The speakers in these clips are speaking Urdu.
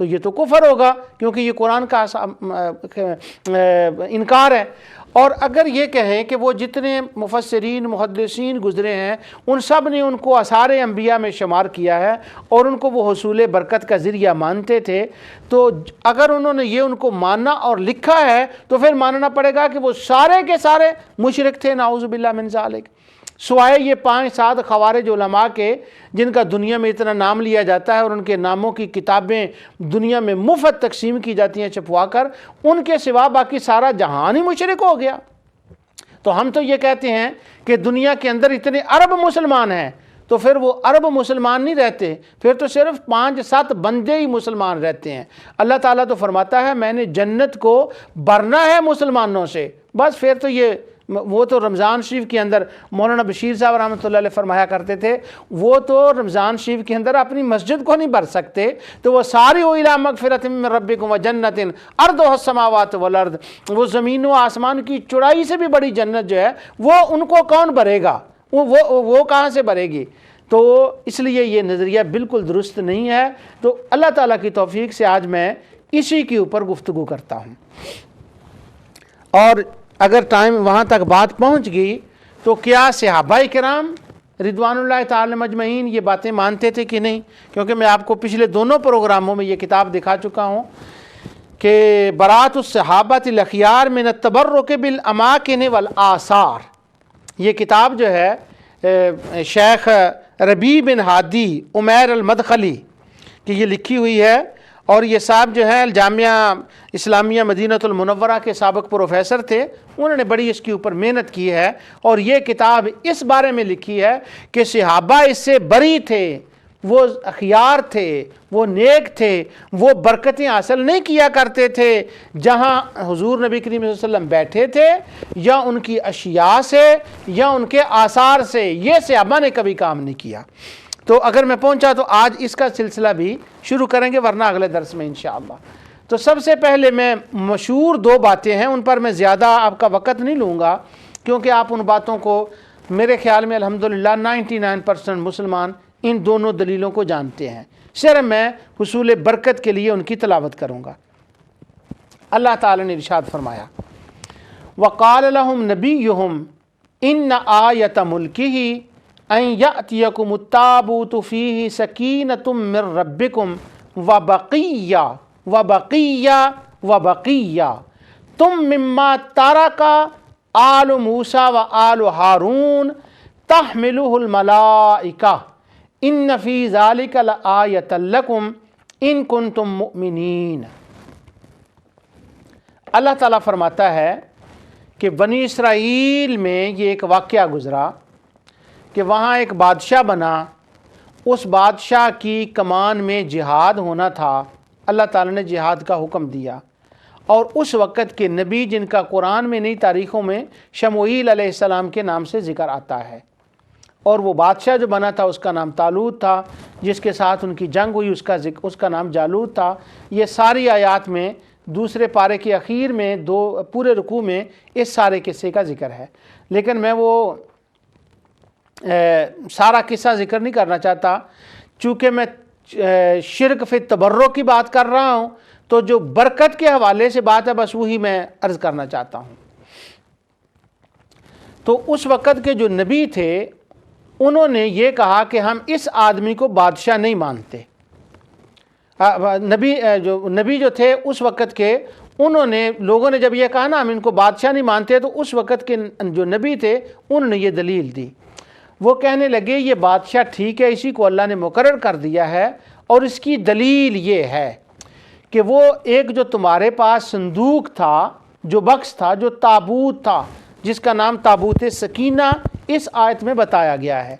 تو یہ تو کفر ہوگا، کیونکہ یہ قرآن کا انکار ہے۔ اور اگر یہ کہیں کہ وہ جتنے مفسرین محدثین گزرے ہیں ان سب نے ان کو آثار انبیاء میں شمار کیا ہے اور ان کو وہ حصول برکت کا ذریعہ مانتے تھے، تو اگر انہوں نے یہ ان کو ماننا اور لکھا ہے تو پھر ماننا پڑے گا کہ وہ سارے کے سارے مشرک تھے، نعوذ باللہ من ذالک، سوائے یہ 5-7 خوارج علماء کے جن کا دنیا میں اتنا نام لیا جاتا ہے اور ان کے ناموں کی کتابیں دنیا میں مفت تقسیم کی جاتی ہیں چھپوا کر، ان کے سوا باقی سارا جہان ہی مشرک ہو گیا۔ تو ہم تو یہ کہتے ہیں کہ دنیا کے اندر اتنے ارب مسلمان ہیں، تو پھر وہ عرب مسلمان نہیں رہتے، پھر تو صرف 5-7 بندے ہی مسلمان رہتے ہیں۔ اللہ تعالیٰ تو فرماتا ہے میں نے جنت کو بھرنا ہے مسلمانوں سے، بس پھر تو یہ وہ تو رمضان شریف کے اندر مولانا بشیر صاحب رحمۃ اللہ علیہ فرمایا کرتے تھے، وہ تو رمضان شریف کے اندر اپنی مسجد کو نہیں بھر سکتے، تو وہ ساری الی مغفرۃ من ربکم وجنۃ ارضھا السماوات والارض، وہ زمین و آسمان کی چوڑائی سے بھی بڑی جنت جو ہے وہ ان کو کون بھرے گا، وہ کہاں سے بھرے گی؟ تو اس لیے یہ نظریہ بالکل درست نہیں ہے۔ تو اللہ تعالیٰ کی توفیق سے آج میں اسی کے اوپر گفتگو کرتا ہوں، اور اگر ٹائم وہاں تک بات پہنچ گئی تو کیا صحابہ کرام رضوان اللہ تعالی مجمعین یہ باتیں مانتے تھے کہ نہیں؟ کیونکہ میں آپ کو پچھلے دونوں پروگراموں میں یہ کتاب دکھا چکا ہوں کہ برات الصحابۃ الاخیار من التبرک بالاماکن والآثار، یہ کتاب جو ہے شیخ ربیع بن ہادی عمیر المدخلی کی یہ لکھی ہوئی ہے، اور یہ صاحب جو ہے جامعہ اسلامیہ مدینہ المنورہ کے سابق پروفیسر تھے، انہوں نے بڑی اس کے اوپر محنت کی ہے، اور یہ کتاب اس بارے میں لکھی ہے کہ صحابہ اس سے بری تھے، وہ اخیار تھے، وہ نیک تھے، وہ برکتیں حاصل نہیں کیا کرتے تھے جہاں حضور نبی کریم صلی اللہ علیہ وسلم بیٹھے تھے، یا ان کی اشیاء سے یا ان کے آثار سے، یہ صحابہ نے کبھی کام نہیں کیا۔ تو اگر میں پہنچا تو آج اس کا سلسلہ بھی شروع کریں گے، ورنہ اگلے درس میں انشاءاللہ۔ تو سب سے پہلے میں مشہور 2 باتیں ہیں، ان پر میں زیادہ آپ کا وقت نہیں لوں گا، کیونکہ آپ ان باتوں کو میرے خیال میں الحمدللہ 99% مسلمان ان دونوں دلیلوں کو جانتے ہیں، صرف میں حصول برکت کے لیے ان کی تلاوت کروں گا۔ اللہ تعالی نے ارشاد فرمایا وَقَالَ لَهُمْ نَبِيُّهُمْ إِنَّ آيَةَ مُلْكِهِ أَن يَأْتِيَكُمُ التَّابُوتُ فِيهِ سَكِينَةٌ مِّن رَّبِّكُمْ وَبَقِيَّةٌ تُم مِّمَّا تَرَكَ آلُ مُوسَىٰ وَآلُ هَارُونَ تَحْمِلُهُ الْمَلَائِكَةُ إِنَّ فِي ذَلِكَ لَآيَةً لَكُمْ إِن كُنتُم مُّؤْمِنِينَ۔ اللہ تعالیٰ فرماتا ہے کہ بنی اسرائیل میں یہ ایک واقعہ گزرا کہ وہاں ایک بادشاہ بنا، اس بادشاہ کی کمان میں جہاد ہونا تھا، اللہ تعالیٰ نے جہاد کا حکم دیا، اور اس وقت کے نبی جن کا قرآن میں نئی تاریخوں میں شموئیل علیہ السلام کے نام سے ذکر آتا ہے، اور وہ بادشاہ جو بنا تھا اس کا نام طالوت تھا، جس کے ساتھ ان کی جنگ ہوئی اس کا نام جالوت تھا۔ یہ ساری آیات میں دوسرے پارے کے اخیر میں پورے رکوع میں اس سارے قصے کا ذکر ہے، لیکن میں وہ سارا قصہ ذکر نہیں کرنا چاہتا، چونکہ میں شرک فی التبرک کی بات کر رہا ہوں، تو جو برکت کے حوالے سے بات ہے بس وہی میں عرض کرنا چاہتا ہوں۔ تو اس وقت کے جو نبی تھے انہوں نے یہ کہا کہ ہم اس آدمی کو بادشاہ نہیں مانتے۔ نبی جو تھے اس وقت کے، انہوں نے لوگوں نے جب یہ کہا نا ہم ان کو بادشاہ نہیں مانتے، تو اس وقت کے جو نبی تھے انہوں نے یہ دلیل دی۔ وہ کہنے لگے یہ بادشاہ ٹھیک ہے، اسی کو اللہ نے مقرر کر دیا ہے، اور اس کی دلیل یہ ہے کہ وہ ایک جو تمہارے پاس صندوق تھا، جو بکس تھا، جو تابوت تھا، جس کا نام تابوت سکینہ اس آیت میں بتایا گیا ہے،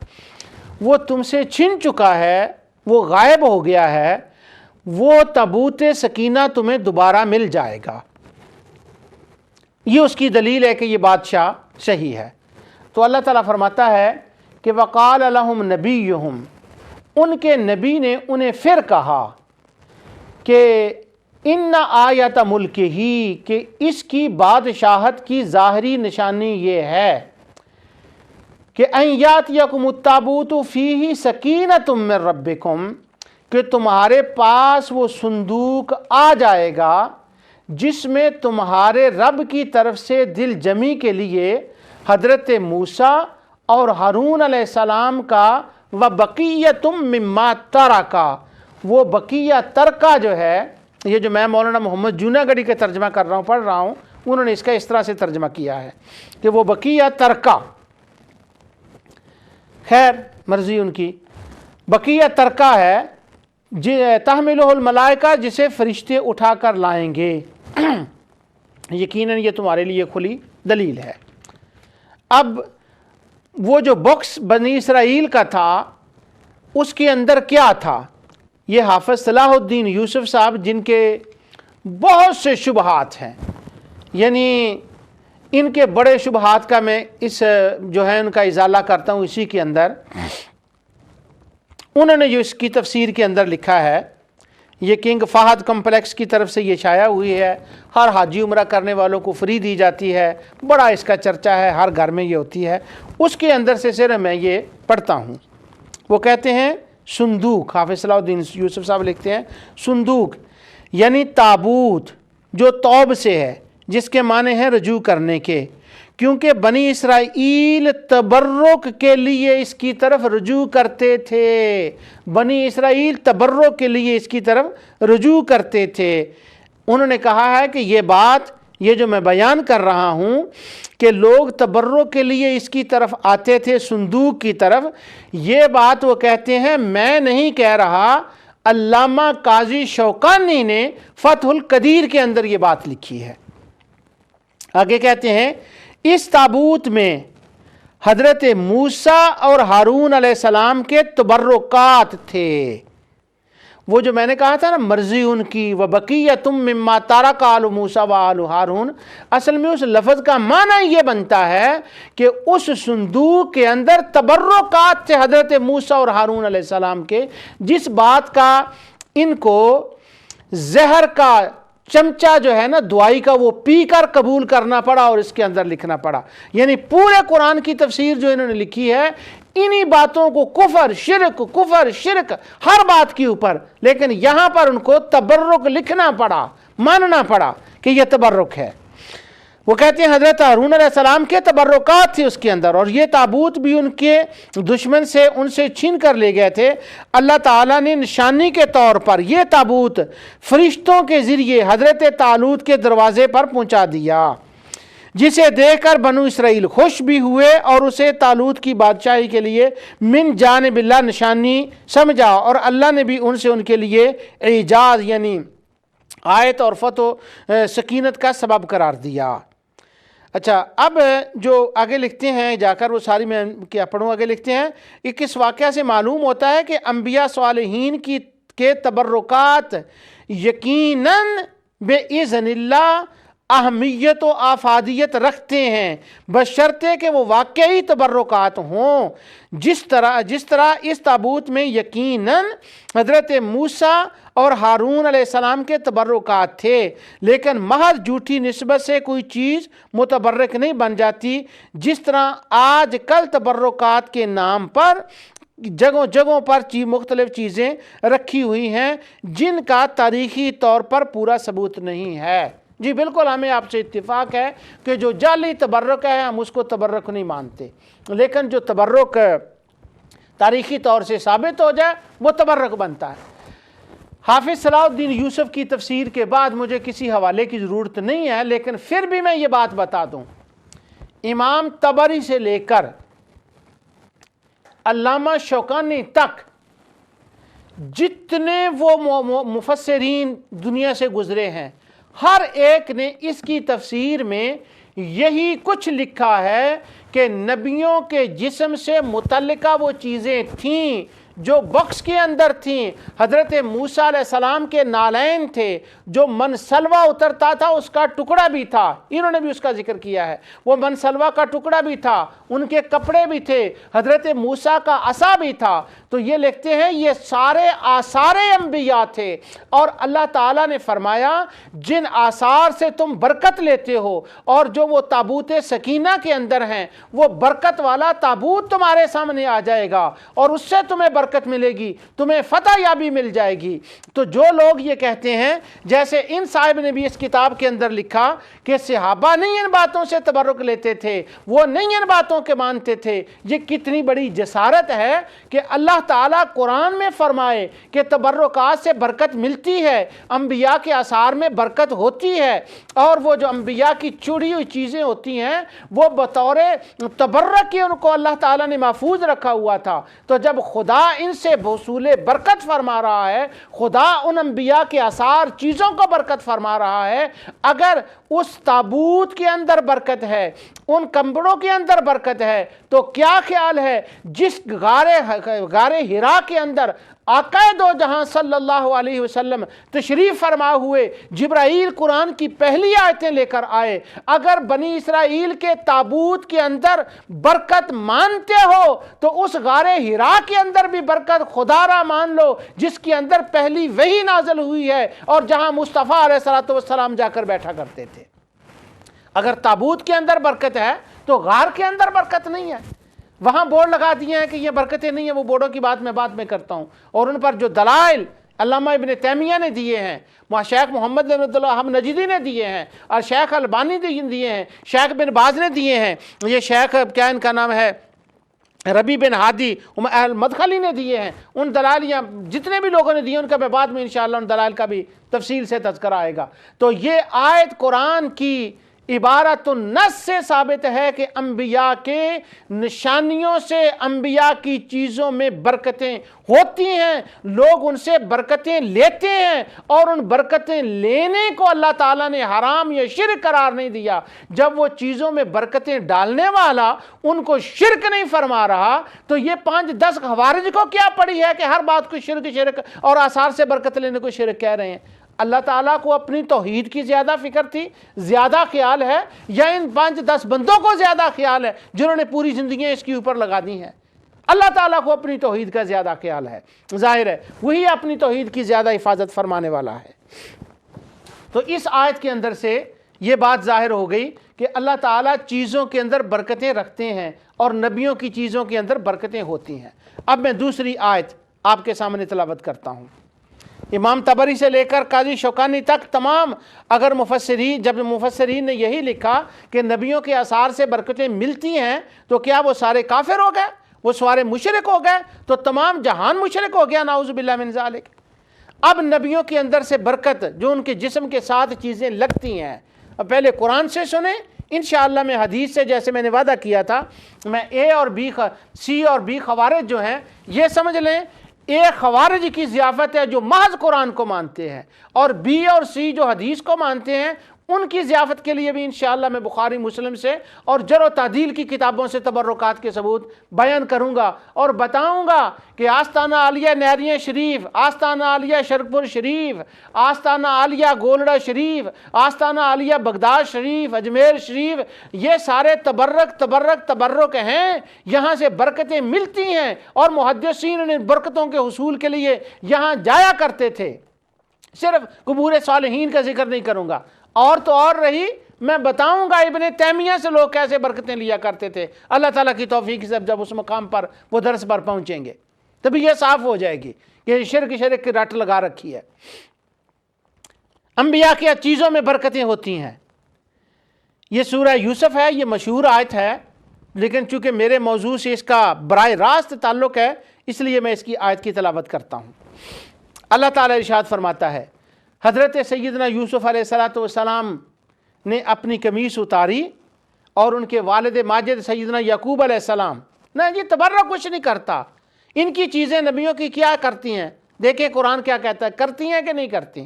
وہ تم سے چھن چکا ہے، وہ غائب ہو گیا ہے، وہ تابوت سکینہ تمہیں دوبارہ مل جائے گا۔ یہ اس کی دلیل ہے کہ یہ بادشاہ صحیح ہے۔ تو اللہ تعالیٰ فرماتا ہے کہ وَقَالَ لَهُمْ نَبِيُّهُمْ، ان کے نبی نے انہیں پھر کہا کہ اِنَّ آیَةَ مُلْكِهِ، کہ اس کی بادشاہت کی ظاہری نشانی یہ ہے کہ أَن يَأْتِيَكُمُ التَّابُوتُ فِيهِ سَكِينَةٌ مِّن رَّبِّكُمْ، کہ تمہارے پاس وہ صندوق آ جائے گا جس میں تمہارے رب کی طرف سے دل جمی کے لیے حضرت موسیٰ اور ہارون علیہ السلام کا وَبَقِيَّةٌ مِّمَّا تَرَكَ، وہ بقیہ ترکہ جو ہے، یہ جو میں مولانا محمد جوناگڑھی کا ترجمہ کر رہا ہوں، پڑھ رہا ہوں، انہوں نے اس کا اس طرح سے ترجمہ کیا ہے کہ وہ بقیہ ترکہ، خیر مرضی ان کی، بقیہ ترکہ ہے تحملہ الملائکہ، جسے فرشتے اٹھا کر لائیں گے، یقیناً یہ تمہارے لیے کھلی دلیل ہے۔ اب وہ جو باکس بنی اسرائیل کا تھا اس کے اندر کیا تھا، یہ حافظ صلاح الدین یوسف صاحب جن کے بہت سے شبہات ہیں، یعنی ان کے بڑے شبہات کا میں اس جو ہے ان کا ازالہ کرتا ہوں اسی کے اندر۔ انہوں نے جو اس کی تفسیر کے اندر لکھا ہے، یہ کنگ فہد کمپلیکس کی طرف سے یہ شائع ہوئی ہے، ہر حاجی عمرہ کرنے والوں کو فری دی جاتی ہے، بڑا اس کا چرچہ ہے، ہر گھر میں یہ ہوتی ہے۔ اس کے اندر سے صرف میں یہ پڑھتا ہوں۔ وہ کہتے ہیں صندوق، حافظ صلاح الدین یوسف صاحب لکھتے ہیں صندوق یعنی تابوت جو توب سے ہے، جس کے معنی ہیں رجوع کرنے کے، کیونکہ بنی اسرائیل تبرک کے لیے اس کی طرف رجوع کرتے تھے، بنی اسرائیل تبرک کے لیے اس کی طرف رجوع کرتے تھے۔ انہوں نے کہا ہے کہ یہ بات، یہ جو میں بیان کر رہا ہوں کہ لوگ تبرک کے لیے اس کی طرف آتے تھے، صندوق کی طرف، یہ بات وہ کہتے ہیں میں نہیں کہہ رہا، علامہ قاضی شوکانی نے فتح القدیر کے اندر یہ بات لکھی ہے۔ آگے کہتے ہیں اس تابوت میں حضرت موسیٰ اور ہارون علیہ السلام کے تبرکات تھے، وہ جو میں نے کہا تھا نا مرضی ان کی، وَبَقِيَّةٌ مِّمَّا تَرَكَ آلُ مُوسَىٰ وَآلُ ہارون، اصل میں اس لفظ کا معنی یہ بنتا ہے کہ اس صندوق کے اندر تبرکات تھے حضرت موسیٰ اور ہارون علیہ السلام کے، جس بات کا ان کو زہر کا چمچہ جو ہے نا دعائی کا وہ پی کر قبول کرنا پڑا اور اس کے اندر لکھنا پڑا۔ یعنی پورے قرآن کی تفسیر جو انہوں نے لکھی ہے انہی باتوں کو کفر شرک ہر بات کے اوپر، لیکن یہاں پر ان کو تبرک لکھنا پڑا، ماننا پڑا کہ یہ تبرک ہے۔ وہ کہتے ہیں حضرت ہارون علیہ السلام کے تبرکات تھے اس کے اندر، اور یہ تابوت بھی ان کے دشمن سے ان سے چھین کر لے گئے تھے۔ اللہ تعالیٰ نے نشانی کے طور پر یہ تابوت فرشتوں کے ذریعے حضرت طالوت کے دروازے پر پہنچا دیا، جسے دیکھ کر بنو اسرائیل خوش بھی ہوئے اور اسے طالوت کی بادشاہی کے لیے من جانب اللہ نشانی سمجھا، اور اللہ نے بھی ان سے ان کے لیے اعجاز یعنی آیت اور فتح و سکینت کا سبب قرار دیا۔ اچھا، اب جو آگے لکھتے ہیں جا کر وہ ساری میں کیا پڑھوں، آگے لکھتے ہیں کہ کس واقعہ سے معلوم ہوتا ہے کہ انبیاء صالحین کے تبرکات یقیناً بِإِذْنِ اللہ اہمیت و افادیت رکھتے ہیں، بشرطے کہ وہ واقعی تبرکات ہوں، جس طرح اس تابوت میں یقیناً حضرت موسیٰ اور ہارون علیہ السلام کے تبرکات تھے، لیکن محض جھوٹی نسبت سے کوئی چیز متبرک نہیں بن جاتی، جس طرح آج کل تبرکات کے نام پر جگہوں پر مختلف چیزیں رکھی ہوئی ہیں جن کا تاریخی طور پر پورا ثبوت نہیں ہے۔ جی بالکل، ہمیں آپ سے اتفاق ہے کہ جو جعلی تبرک ہے ہم اس کو تبرک نہیں مانتے، لیکن جو تبرک تاریخی طور سے ثابت ہو جائے وہ تبرک بنتا ہے۔ حافظ صلاح الدین یوسف کی تفسیر کے بعد مجھے کسی حوالے کی ضرورت نہیں ہے، لیکن پھر بھی میں یہ بات بتا دوں، امام طبری سے لے کر علامہ شوکانی تک جتنے وہ مفسرین دنیا سے گزرے ہیں، ہر ایک نے اس کی تفسیر میں یہی کچھ لکھا ہے کہ نبیوں کے جسم سے متعلقہ وہ چیزیں تھیں جو باکس کے اندر تھیں۔ حضرت موسیٰ علیہ السلام کے نالین تھے، جو منسلوہ اترتا تھا اس کا ٹکڑا بھی تھا، انہوں نے بھی اس کا ذکر کیا ہے، وہ منسلوہ کا ٹکڑا بھی تھا، ان کے کپڑے بھی تھے، حضرت موسیٰ کا عصا بھی تھا۔ تو یہ لکھتے ہیں یہ سارے آثار انبیاء تھے، اور اللہ تعالیٰ نے فرمایا جن آثار سے تم برکت لیتے ہو، اور جو وہ تابوت سکینہ کے اندر ہیں، وہ برکت والا تابوت تمہارے سامنے آ جائے گا اور اس سے تمہیں برکت برکت ملے گی، تمہیں فتح یابی مل جائے گی۔ تو جو لوگ یہ کہتے ہیں، جیسے ان صاحب نے بھی اس کتاب کے اندر لکھا کہ صحابہ نہیں ان باتوں سے تبرک لیتے تھے، وہ نہیں ان باتوں کے مانتے تھے، یہ کتنی بڑی جسارت ہے کہ اللہ تعالیٰ قرآن میں فرمائے کہ تبرکات سے برکت ملتی ہے، انبیاء کے آثار میں برکت ہوتی ہے، اور وہ جو انبیاء کی چڑی ہوئی چیزیں ہوتی ہیں وہ بطور تبرک کی ان کو اللہ تعالیٰ نے محفوظ رکھا ہوا تھا۔ تو جب خدا ان سے وصول برکت فرما رہا ہے، خدا ان انبیاء کے آثار چیزوں کو برکت فرما رہا ہے، اگر اس تابوت کے اندر برکت ہے، ان کمبڑوں کے اندر برکت ہے، تو کیا خیال ہے جس غار ہرا کے اندر آقا دو جہاں صلی اللہ علیہ وسلم تشریف فرما ہوئے، جبرائیل قرآن کی پہلی آیتیں لے کر آئے، اگر بنی اسرائیل کے تابوت کے اندر برکت مانتے ہو تو اس غار ہرا کے اندر بھی برکت خدا را مان لو، جس کے اندر پہلی وحی نازل ہوئی ہے اور جہاں مصطفیٰ علیہ السلام جا کر بیٹھا کرتے تھے۔ اگر تابوت کے اندر برکت ہے تو غار کے اندر برکت نہیں ہے۔ وہاں بورڈ لگا دیے ہیں کہ یہ برکتیں نہیں ہیں، وہ بورڈوں کی بات میں بعد میں کرتا ہوں، اور ان پر جو دلائل علامہ ابن تیمیہ نے دیے ہیں، شیخ محمد بن عبدالوہاب نجدی نے دیے ہیں، اور شیخ البانی دیے ہیں، شیخ بن باز نے دیے ہیں، یہ شیخ کیا ان کا نام ہے ربی بن ہادی المدخلی نے دیے ہیں، ان دلائل یا جتنے بھی لوگوں نے دیے ان کا میں بعد میں انشاءاللہ ان دلائل کا بھی تفصیل سے تذکرہ آئے گا۔ تو یہ آیت قرآن کی عبارت النص سے ثابت ہے کہ انبیاء کے نشانیوں سے، انبیاء کی چیزوں میں برکتیں ہوتی ہیں، لوگ ان سے برکتیں لیتے ہیں، اور ان برکتیں لینے کو اللہ تعالیٰ نے حرام یا شرک قرار نہیں دیا۔ جب وہ چیزوں میں برکتیں ڈالنے والا ان کو شرک نہیں فرما رہا، تو یہ 5-10 خوارج کو کیا پڑی ہے کہ ہر بات کو شرک اور آثار سے برکت لینے کو شرک کہہ رہے ہیں؟ اللہ تعالیٰ کو اپنی توحید کی زیادہ فکر تھی، زیادہ خیال ہے، یا ان 5-10 بندوں کو زیادہ خیال ہے جنہوں نے پوری زندگیاں اس کے اوپر لگا دی ہیں؟ اللہ تعالیٰ کو اپنی توحید کا زیادہ خیال ہے، ظاہر ہے وہی اپنی توحید کی زیادہ حفاظت فرمانے والا ہے۔ تو اس آیت کے اندر سے یہ بات ظاہر ہو گئی کہ اللہ تعالیٰ چیزوں کے اندر برکتیں رکھتے ہیں اور نبیوں کی چیزوں کے اندر برکتیں ہوتی ہیں۔ اب میں دوسری آیت آپ کے سامنے تلاوت کرتا ہوں۔ امام طبری سے لے کر قاضی شوکانی تک تمام اگر مفسرین نے یہی لکھا کہ نبیوں کے آثار سے برکتیں ملتی ہیں، تو کیا وہ سارے کافر ہو گئے؟ وہ سارے مشرک ہو گئے؟ تو تمام جہان مشرک ہو گیا، نعوذ باللہ من ذالک۔ اب نبیوں کے اندر سے برکت جو ان کے جسم کے ساتھ چیزیں لگتی ہیں، اب پہلے قرآن سے سنیں، انشاءاللہ میں حدیث سے، جیسے میں نے وعدہ کیا تھا، میں سی اور بی خوارج جو ہیں یہ سمجھ لیں، ایک خوارج کی ضیافت ہے جو محض قرآن کو مانتے ہیں، اور بی اور سی جو حدیث کو مانتے ہیں، ان کی ضیافت کے لیے بھی انشاءاللہ میں بخاری مسلم سے اور جرح و تعدیل کی کتابوں سے تبرکات کے ثبوت بیان کروں گا، اور بتاؤں گا کہ آستانہ عالیہ نیریاں شریف، آستانہ عالیہ شرک پور شریف، آستانہ عالیہ گولڑا شریف، آستانہ عالیہ بغداد شریف، اجمیر شریف، یہ سارے تبرک ہیں، یہاں سے برکتیں ملتی ہیں، اور محدثین نے برکتوں کے حصول کے لیے یہاں جایا کرتے تھے۔ صرف قبور صالحین کا ذکر نہیں کروں گا، اور تو اور رہی، میں بتاؤں گا ابن تیمیہ سے لوگ کیسے برکتیں لیا کرتے تھے۔ اللہ تعالیٰ کی توفیق سے جب اس مقام پر وہ درس پر پہنچیں گے تبھی یہ صاف ہو جائے گی کہ شرک کی رٹ لگا رکھی ہے۔ انبیاء کی چیزوں میں برکتیں ہوتی ہیں۔ یہ سورہ یوسف ہے، یہ مشہور آیت ہے، لیکن چونکہ میرے موضوع سے اس کا براہ راست تعلق ہے، اس لیے میں اس کی آیت کی تلاوت کرتا ہوں۔ اللہ تعالیٰ ارشاد فرماتا ہے، حضرت سیدنا یوسف علیہ السلام نے اپنی قمیص اتاری، اور ان کے والد ماجد سیدنا یعقوب علیہ السلام، نہ یہ تبرک کچھ نہیں کرتا، ان کی چیزیں نبیوں کی کیا کرتی ہیں؟ دیکھیں قرآن کیا کہتا ہے، کرتی ہیں کہ نہیں کرتی؟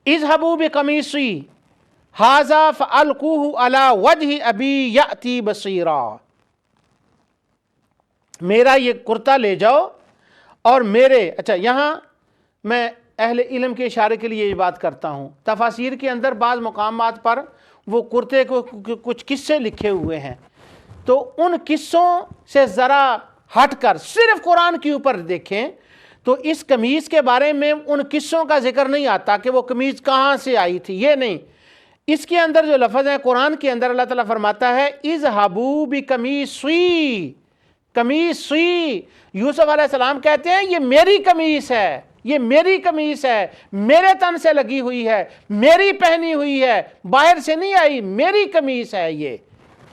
اذهبوا بقمیصی ھذا فالقوہ علی وجہ ابی یأتی بصیرا، میرا یہ کرتا لے جاؤ اور میرے، اچھا یہاں میں اہل علم کے اشارے کے لیے یہ بات کرتا ہوں، تفاسیر کے اندر بعض مقامات پر وہ کرتے کو کچھ قصے لکھے ہوئے ہیں، تو ان قصوں سے ذرا ہٹ کر صرف قرآن کے اوپر دیکھیں تو اس قمیص کے بارے میں ان قصوں کا ذکر نہیں آتا کہ وہ قمیص کہاں سے آئی تھی، یہ نہیں۔ اس کے اندر جو لفظ ہے قرآن کے اندر، اللہ تعالیٰ فرماتا ہے اذهبوا بقمیصی، قمیص سی، یوسف علیہ السلام کہتے ہیں یہ میری قمیص ہے، یہ میری قمیص ہے، میرے تن سے لگی ہوئی ہے، میری پہنی ہوئی ہے، باہر سے نہیں آئی، میری قمیص ہے یہ،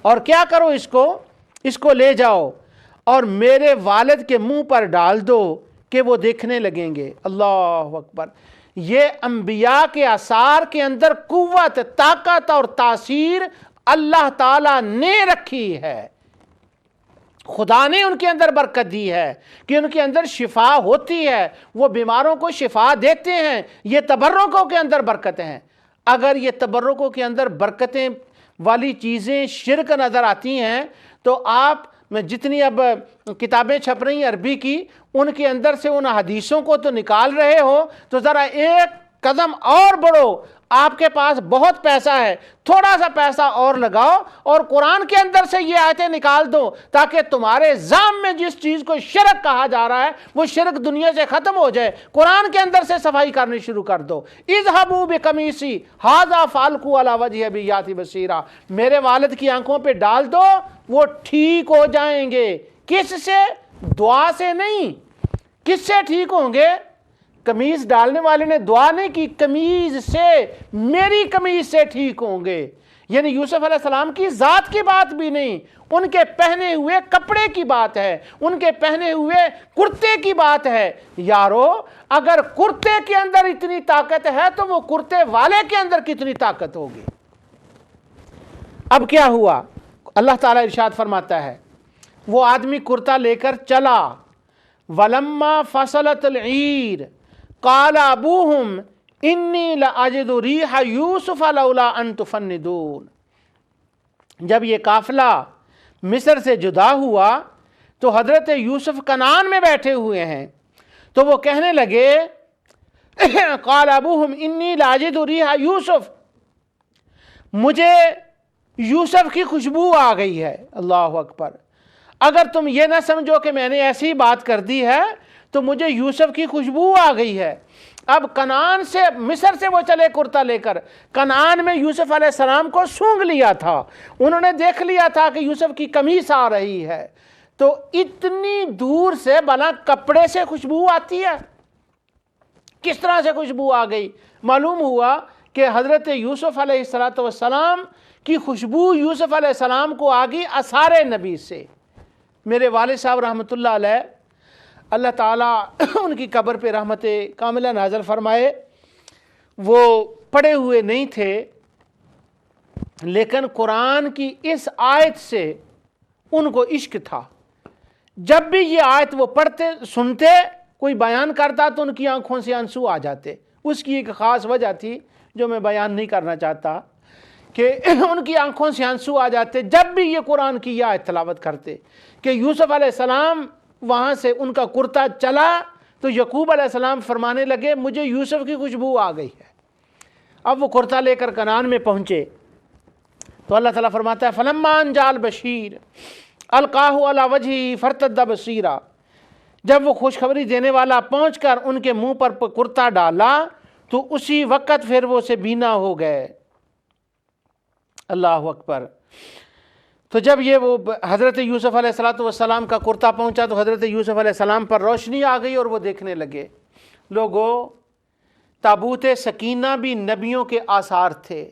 اور کیا کرو اس کو لے جاؤ اور میرے والد کے منہ پر ڈال دو کہ وہ دیکھنے لگیں گے۔ اللہ اکبر! یہ انبیاء کے آثار کے اندر قوت، طاقت اور تاثیر اللہ تعالیٰ نے رکھی ہے، خدا نے ان کے اندر برکت دی ہے کہ ان کے اندر شفا ہوتی ہے، وہ بیماروں کو شفا دیتے ہیں، یہ تبرکوں کے اندر برکتیں ہیں۔ اگر یہ تبرکوں کے اندر برکتیں والی چیزیں شرک نظر آتی ہیں تو آپ میں جتنی اب کتابیں چھپ رہی ہیں عربی کی، ان کے اندر سے ان حدیثوں کو تو نکال رہے ہو، تو ذرا ایک قدم اور بڑھو، آپ کے پاس بہت پیسہ ہے، تھوڑا سا پیسہ اور لگاؤ اور قرآن کے اندر سے یہ آیتیں نکال دو تاکہ تمہارے ذہن میں جس چیز کو شرک کہا جا رہا ہے وہ شرک دنیا سے ختم ہو جائے۔ قرآن کے اندر سے صفائی کرنی شروع کر دو۔ اذهبوا بقمیصی ھذا فالقوا علی وجہ ابی یأتی بصیرا، میرے والد کی آنکھوں پہ ڈال دو، وہ ٹھیک ہو جائیں گے۔ کس سے؟ دعا سے نہیں۔ کس سے ٹھیک ہوں گے؟ قمیص ڈالنے والے نے دعا نہیں کی، قمیص سے، میری قمیص سے ٹھیک ہوں گے۔ یعنی یوسف علیہ السلام کی ذات کی بات بھی نہیں، ان کے پہنے ہوئے کپڑے کی بات ہے، ان کے پہنے ہوئے کرتے کی بات ہے۔ یارو اگر کرتے کے اندر اتنی طاقت ہے تو وہ کرتے والے کے اندر کتنی طاقت ہوگی۔ اب کیا ہوا؟ اللہ تعالیٰ ارشاد فرماتا ہے وہ آدمی کرتا لے کر چلا، وَلَمَّا فَصَلَتِ الْعِيرُ قَالَ أَبُوهُمْ إِنِّي لَأَجِدُ رِيحَ يُوسُفَ لَوْلَا أَن تُفَنِّدُونَ۔ جب یہ قافلہ مصر سے جدا ہوا تو حضرت یوسف کنعان میں بیٹھے ہوئے ہیں، تو وہ کہنے لگے قَالَ أَبُوهُمْ إِنِّي لَأَجِدُ رِيحَ يُوسُف، مجھے یوسف کی خوشبو آ گئی ہے۔ اللہ اکبر! اگر تم یہ نہ سمجھو کہ میں نے ایسی بات کر دی ہے تو مجھے یوسف کی خوشبو آ گئی ہے۔ اب کنعان سے، مصر سے وہ چلے کرتا لے کر، کنعان میں یوسف علیہ السلام کو سونگھ لیا تھا، انہوں نے دیکھ لیا تھا کہ یوسف کی قمیص آ رہی ہے، تو اتنی دور سے بھلا کپڑے سے خوشبو آتی ہے؟ کس طرح سے خوشبو آ گئی؟ معلوم ہوا کہ حضرت یوسف علیہ السلام کی خوشبو یوسف علیہ السلام کو آگئی آثار نبی سے۔ میرے والد صاحب رحمۃ اللہ علیہ، اللہ تعالیٰ ان کی قبر پہ رحمت کاملہ نازل فرمائے، وہ پڑھے ہوئے نہیں تھے لیکن قرآن کی اس آیت سے ان کو عشق تھا۔ جب بھی یہ آیت وہ پڑھتے سنتے، کوئی بیان کرتا تو ان کی آنکھوں سے آنسو آ جاتے۔ اس کی ایک خاص وجہ تھی جو میں بیان نہیں کرنا چاہتا، کہ ان کی آنکھوں سے آنسو آ جاتے جب بھی یہ قرآن کی یہ آیت تلاوت کرتے کہ یوسف علیہ السلام وہاں سے ان کا کرتا چلا تو یعقوب علیہ السلام فرمانے لگے مجھے یوسف کی خوشبو آ گئی ہے۔ اب وہ کرتا لے کر کنعان میں پہنچے تو اللہ تعالیٰ فرماتا ہے فَلَمَّا أَن جَاءَ الْبَشِيرُ أَلْقَاهُ عَلَى وَجْهِهِ فَارْتَدَّ بَصِيرًا، جب وہ خوشخبری دینے والا پہنچ کر ان کے منہ پر کرتا ڈالا تو اسی وقت پھر وہ سے بینا ہو گئے۔ اللہ اکبر! تو جب یہ وہ حضرت یوسف علیہ السلام کا کرتا پہنچا تو حضرت یوسف علیہ السلام پر روشنی آ گئی اور وہ دیکھنے لگے۔ لوگوں، تابوت سکینہ بھی نبیوں کے آثار تھے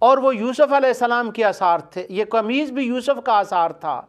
اور وہ یوسف علیہ السلام کے آثار تھے، یہ قمیض بھی یوسف کا آثار تھا۔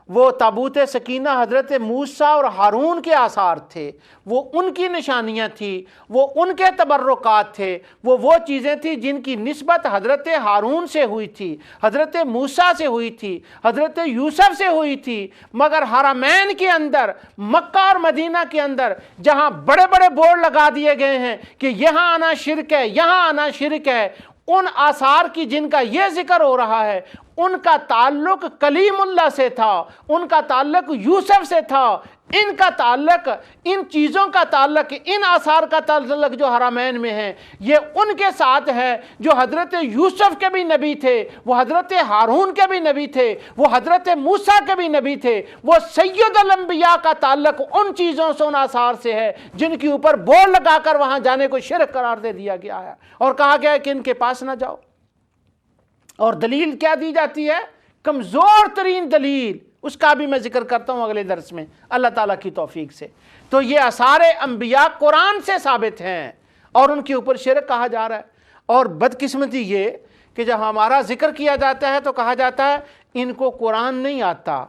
وہ تابوت سکینہ حضرت موسیٰ اور ہارون کے آثار تھے، وہ ان کی نشانیاں تھیں، وہ ان کے تبرکات تھے، وہ چیزیں تھیں جن کی نسبت حضرت ہارون سے ہوئی تھی، حضرت موسیٰ سے ہوئی تھی، حضرت یوسف سے ہوئی تھی۔ مگر حرمین کے اندر، مکہ اور مدینہ کے اندر جہاں بڑے بڑے بورڈ لگا دیے گئے ہیں کہ یہاں آنا شرک ہے، یہاں آنا شرک ہے، ان آثار کی جن کا یہ ذکر ہو رہا ہے ان کا تعلق کلیم اللہ سے تھا، ان کا تعلق یوسف سے تھا، ان کا تعلق، ان چیزوں کا تعلق، ان آثار کا تعلق جو حرمین میں ہیں یہ ان کے ساتھ ہے جو حضرت یوسف کے بھی نبی تھے، وہ حضرت ہارون کے بھی نبی تھے، وہ حضرت موسیٰ کے بھی نبی تھے۔ وہ سید الانبیاء کا تعلق ان چیزوں سے، ان آثار سے ہے جن کے اوپر بورڈ لگا کر وہاں جانے کو شرک قرار دے دیا گیا ہے اور کہا گیا ہے کہ ان کے پاس نہ جاؤ۔ اور دلیل کیا دی جاتی ہے؟ کمزور ترین دلیل اس کا بھی میں ذکر کرتا ہوں اگلے درس میں اللہ تعالیٰ کی توفیق سے۔ تو یہ آثار انبیاء قرآن سے ثابت ہیں اور ان کے اوپر شرک کہا جا رہا ہے۔ اور بدقسمتی یہ کہ جب ہمارا ذکر کیا جاتا ہے تو کہا جاتا ہے ان کو قرآن نہیں آتا،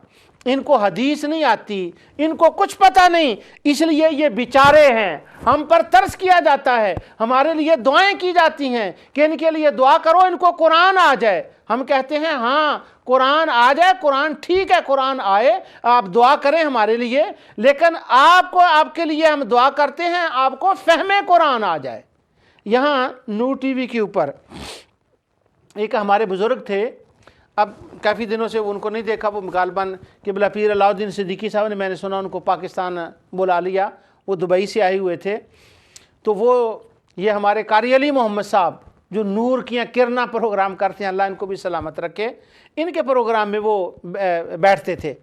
ان کو حدیث نہیں آتی، ان کو کچھ پتہ نہیں، اس لیے یہ بیچارے ہیں۔ ہم پر ترس کیا جاتا ہے، ہمارے لیے دعائیں کی جاتی ہیں کہ ان کے لیے دعا کرو ان کو قرآن آ جائے۔ ہم کہتے ہیں ہاں قرآن آ جائے، قرآن ٹھیک ہے، قرآن آئے، آپ دعا کریں ہمارے لیے، لیکن آپ کے لیے ہم دعا کرتے ہیں آپ کو فہم قرآن آ جائے۔ یہاں نور ٹی وی کے اوپر ایک ہمارے بزرگ تھے، اب کافی دنوں سے ان کو نہیں دیکھا، وہ غالباً قبلہ پیر علاؤ الدین صدیقی صاحب نے، میں نے سنا ان کو پاکستان بلا لیا، وہ دبئی سے آئے ہوئے تھے۔ تو وہ یہ ہمارے قاری علی محمد صاحب جو نور کیاں کرنا پروگرام کرتے ہیں، اللہ ان کو بھی سلامت رکھے، ان کے پروگرام میں وہ بیٹھتے تھے۔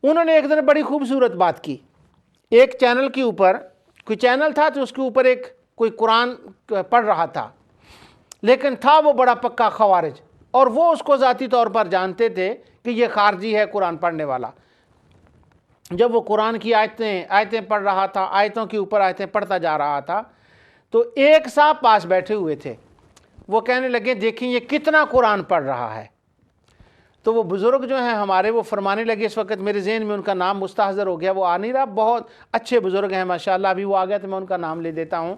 انہوں نے ایک دن بڑی خوبصورت بات کی، ایک چینل کے اوپر، کوئی چینل تھا تو اس کے اوپر کوئی قرآن پڑھ رہا تھا، لیکن تھا وہ بڑا پکا خوارج، اور وہ اس کو ذاتی طور پر جانتے تھے کہ یہ خارجی ہے قرآن پڑھنے والا۔ جب وہ قرآن کی آیتیں پڑھ رہا تھا، آیتوں کے اوپر آیتیں پڑھتا جا رہا تھا، تو ایک صاحب پاس بیٹھے ہوئے تھے، وہ کہنے لگے دیکھیں یہ کتنا قرآن پڑھ رہا ہے۔ تو وہ بزرگ جو ہیں ہمارے، وہ فرمانے لگے، اس وقت میرے ذہن میں ان کا نام مستحضر ہو گیا، وہ آ نہیں رہا، بہت اچھے بزرگ ہیں ماشاءاللہ، ابھی وہ آ گیا تو میں ان کا نام لے دیتا ہوں۔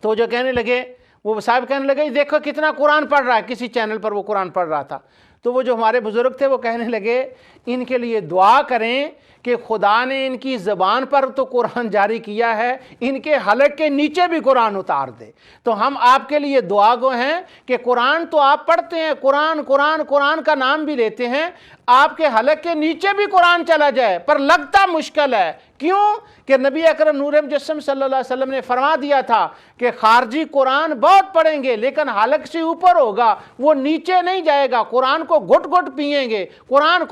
تو جو کہنے لگے، وہ صاحب کہنے لگے دیکھو کتنا قرآن پڑھ رہا ہے، کسی چینل پر وہ قرآن پڑھ رہا تھا۔ تو وہ جو ہمارے بزرگ تھے وہ کہنے لگے ان کے لیے دعا کریں کہ خدا نے ان کی زبان پر تو قرآن جاری کیا ہے، ان کے حلق کے نیچے بھی قرآن اتار دے۔ تو ہم آپ کے لیے دعا گو ہیں کہ قرآن تو آپ پڑھتے ہیں، قرآن کا نام بھی لیتے ہیں، آپ کے حلق کے نیچے بھی قرآن چلا جائے، پر لگتا مشکل ہے۔ کیوں کہ نبی اکرم نور مجسم صلی اللہ علیہ وسلم نے فرما دیا تھا کہ خارجی قرآن بہت پڑھیں گے لیکن حلق سے اوپر ہوگا، وہ نیچے نہیں جائے گا، قرآن کو گھٹ گھٹ پئیں گے، قرآن